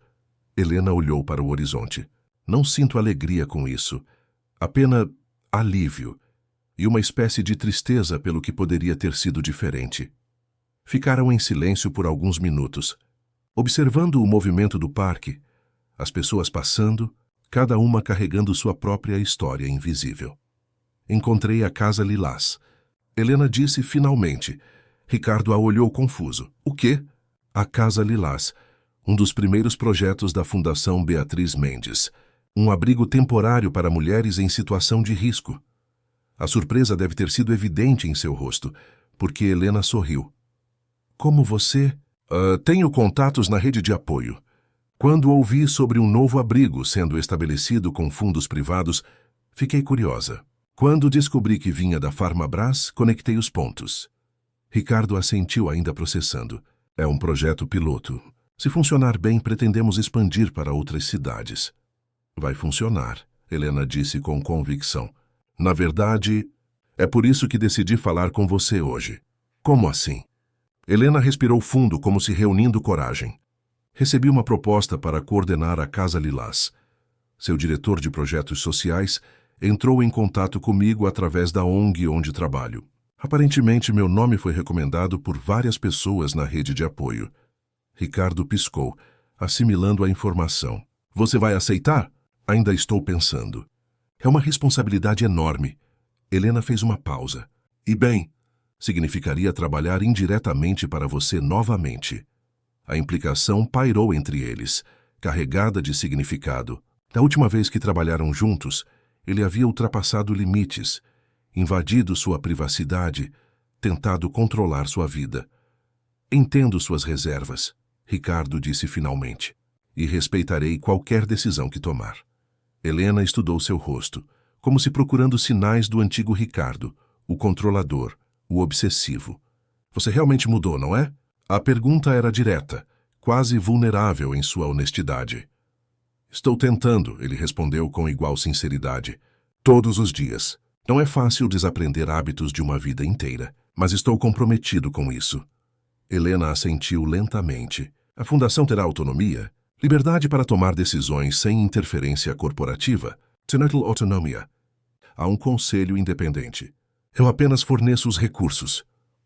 Helena olhou para o horizonte. Não sinto alegria com isso. Apenas alívio. E uma espécie de tristeza pelo que poderia ter sido diferente. Ficaram em silêncio por alguns minutos, observando o movimento do parque, as pessoas passando, cada uma carregando sua própria história invisível. Encontrei a Casa Lilás. Helena disse finalmente. Ricardo a olhou confuso. O quê? A Casa Lilás, um dos primeiros projetos da Fundação Beatriz Mendes. Um abrigo temporário para mulheres em situação de risco. A surpresa deve ter sido evidente em seu rosto, porque Helena sorriu. Como você? Tenho contatos na rede de apoio. Quando ouvi sobre um novo abrigo sendo estabelecido com fundos privados, fiquei curiosa. Quando descobri que vinha da Farmabras, conectei os pontos. Ricardo assentiu ainda processando. É um projeto piloto. Se funcionar bem, pretendemos expandir para outras cidades. Vai funcionar, Helena disse com convicção. Na verdade, é por isso que decidi falar com você hoje. Como assim? Helena respirou fundo, como se reunindo coragem. Recebi uma proposta para coordenar a Casa Lilás. Seu diretor de projetos sociais entrou em contato comigo através da ONG onde trabalho. Aparentemente, meu nome foi recomendado por várias pessoas na rede de apoio. Ricardo piscou, assimilando a informação. Você vai aceitar? Ainda estou pensando. É uma responsabilidade enorme. Helena fez uma pausa. E bem, significaria trabalhar indiretamente para você novamente. A implicação pairou entre eles, carregada de significado. Da última vez que trabalharam juntos, ele havia ultrapassado limites, invadido sua privacidade, tentado controlar sua vida. Entendo suas reservas, Ricardo disse finalmente, e respeitarei qualquer decisão que tomar. Helena estudou seu rosto, como se procurando sinais do antigo Ricardo, o controlador, o obsessivo. Você realmente mudou, não é? A pergunta era direta, quase vulnerável em sua honestidade. Estou tentando, ele respondeu com igual sinceridade. Todos os dias. Não é fácil desaprender hábitos de uma vida inteira, mas estou comprometido com isso. Helena assentiu lentamente. A fundação terá autonomia, liberdade para tomar decisões sem interferência corporativa, Tenatal Autonomia. Há um conselho independente. Eu apenas forneço os recursos.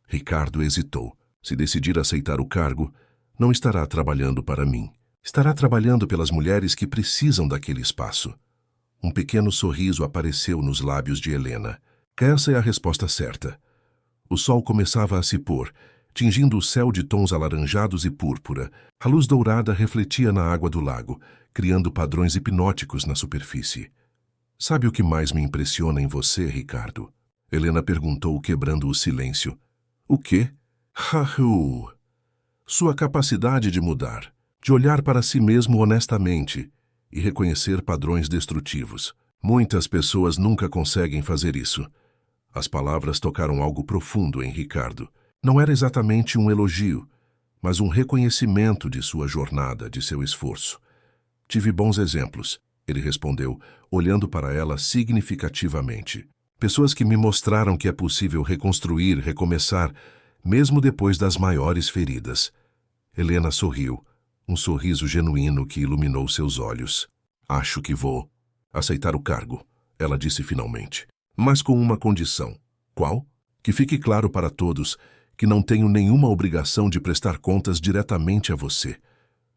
Ricardo hesitou. Se decidir aceitar o cargo, não estará trabalhando para mim. Estará trabalhando pelas mulheres que precisam daquele espaço. Um pequeno sorriso apareceu nos lábios de Helena. Essa é a resposta certa. O sol começava a se pôr, tingindo o céu de tons alaranjados e púrpura. A luz dourada refletia na água do lago, criando padrões hipnóticos na superfície. Sabe o que mais me impressiona em você, Ricardo? Helena perguntou, quebrando o silêncio. O quê? Sua capacidade de mudar, de olhar para si mesmo honestamente e reconhecer padrões destrutivos. Muitas pessoas nunca conseguem fazer isso. As palavras tocaram algo profundo em Ricardo. Não era exatamente um elogio, mas um reconhecimento de sua jornada, de seu esforço. Tive bons exemplos, ele respondeu, olhando para ela significativamente. Pessoas que me mostraram que é possível reconstruir, recomeçar, mesmo depois das maiores feridas. Helena sorriu, um sorriso genuíno que iluminou seus olhos. Acho que vou aceitar o cargo, ela disse finalmente. Mas com uma condição. Qual? Que fique claro para todos que não tenho nenhuma obrigação de prestar contas diretamente a você.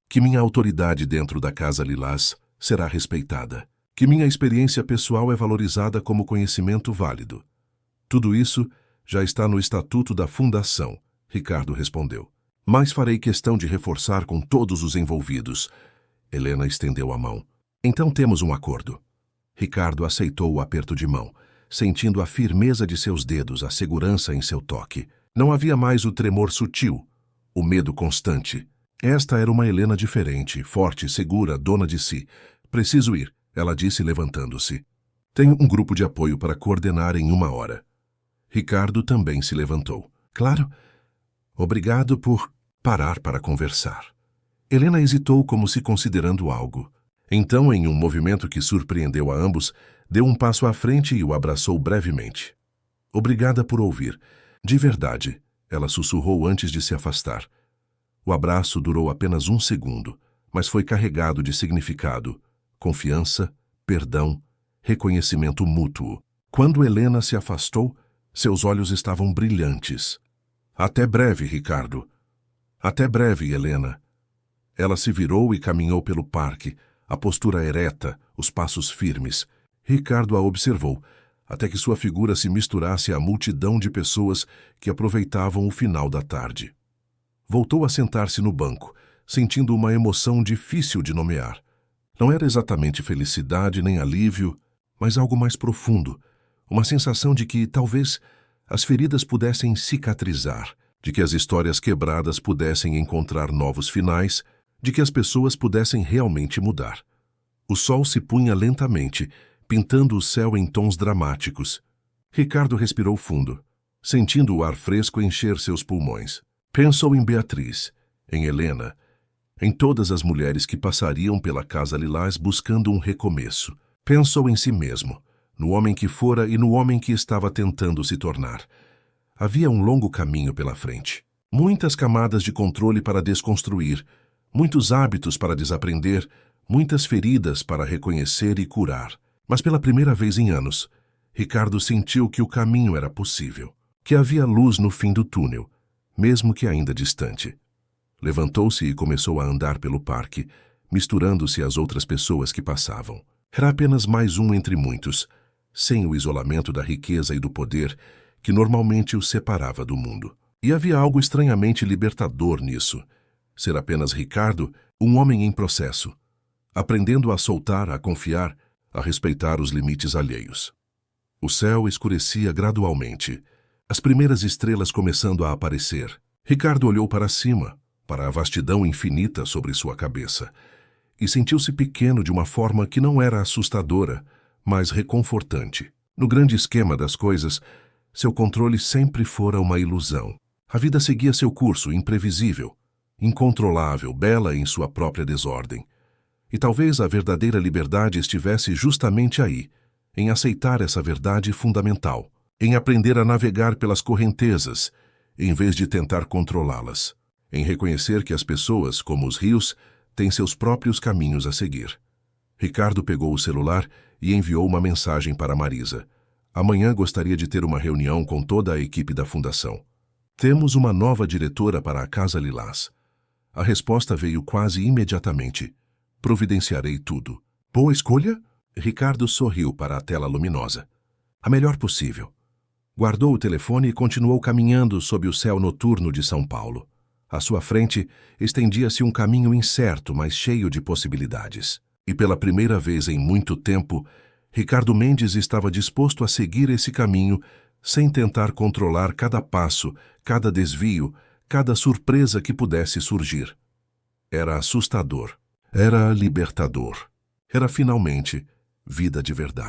Que minha autoridade dentro da Casa Lilás será respeitada. Que minha experiência pessoal é valorizada como conhecimento válido. Tudo isso já está no Estatuto da Fundação, Ricardo respondeu. Mas farei questão de reforçar com todos os envolvidos. Helena estendeu a mão. Então temos um acordo. Ricardo aceitou o aperto de mão, sentindo a firmeza de seus dedos, a segurança em seu toque. Não havia mais o tremor sutil, o medo constante. Esta era uma Helena diferente, forte, segura, dona de si. Preciso ir, ela disse levantando-se. Tenho um grupo de apoio para coordenar em 1 hora. Ricardo também se levantou. Claro. Obrigado por parar para conversar. Helena hesitou como se considerando algo. Então, em um movimento que surpreendeu a ambos, deu um passo à frente e o abraçou brevemente. Obrigada por ouvir. De verdade, ela sussurrou antes de se afastar. O abraço durou apenas 1 segundo, mas foi carregado de significado, confiança, perdão, reconhecimento mútuo. Quando Helena se afastou, seus olhos estavam brilhantes. Até breve, Ricardo. Até breve, Helena. Ela se virou e caminhou pelo parque, A postura ereta, os passos firmes. Ricardo a observou, até que sua figura se misturasse à multidão de pessoas que aproveitavam o final da tarde. Voltou a sentar-se no banco, sentindo uma emoção difícil de nomear. Não era exatamente felicidade nem alívio, mas algo mais profundo, uma sensação de que, talvez, as feridas pudessem cicatrizar, de que as histórias quebradas pudessem encontrar novos finais, de que as pessoas pudessem realmente mudar. O sol se punha lentamente, pintando o céu em tons dramáticos. Ricardo respirou fundo, sentindo o ar fresco encher seus pulmões. Pensou em Beatriz, em Helena, em todas as mulheres que passariam pela Casa Lilás buscando um recomeço. Pensou em si mesmo, no homem que fora e no homem que estava tentando se tornar. Havia um longo caminho pela frente. Muitas camadas de controle para desconstruir, muitos hábitos para desaprender, muitas feridas para reconhecer e curar. Mas pela primeira vez em anos, Ricardo sentiu que o caminho era possível, que havia luz no fim do túnel, mesmo que ainda distante. Levantou-se e começou a andar pelo parque, misturando-se às outras pessoas que passavam. Era apenas mais um entre muitos, sem o isolamento da riqueza e do poder que normalmente o separava do mundo. E havia algo estranhamente libertador nisso. Ser apenas Ricardo, um homem em processo, aprendendo a soltar, a confiar, a respeitar os limites alheios. O céu escurecia gradualmente, as primeiras estrelas começando a aparecer. Ricardo olhou para cima, para a vastidão infinita sobre sua cabeça, e sentiu-se pequeno de uma forma que não era assustadora, mas reconfortante. No grande esquema das coisas, seu controle sempre fora uma ilusão. A vida seguia seu curso, imprevisível, incontrolável, bela em sua própria desordem. E talvez a verdadeira liberdade estivesse justamente aí, em aceitar essa verdade fundamental, em aprender a navegar pelas correntezas, em vez de tentar controlá-las, em reconhecer que as pessoas, como os rios, têm seus próprios caminhos a seguir. Ricardo pegou o celular e enviou uma mensagem para Marisa. Amanhã gostaria de ter uma reunião com toda a equipe da fundação. Temos uma nova diretora para a Casa Lilás. A resposta veio quase imediatamente. Providenciarei tudo. Boa escolha? Ricardo sorriu para a tela luminosa. A melhor possível. Guardou o telefone e continuou caminhando sob o céu noturno de São Paulo. À sua frente, estendia-se um caminho incerto, mas cheio de possibilidades. E pela primeira vez em muito tempo, Ricardo Mendes estava disposto a seguir esse caminho sem tentar controlar cada passo, cada desvio, cada surpresa que pudesse surgir. Era assustador. Era libertador. Era finalmente vida de verdade.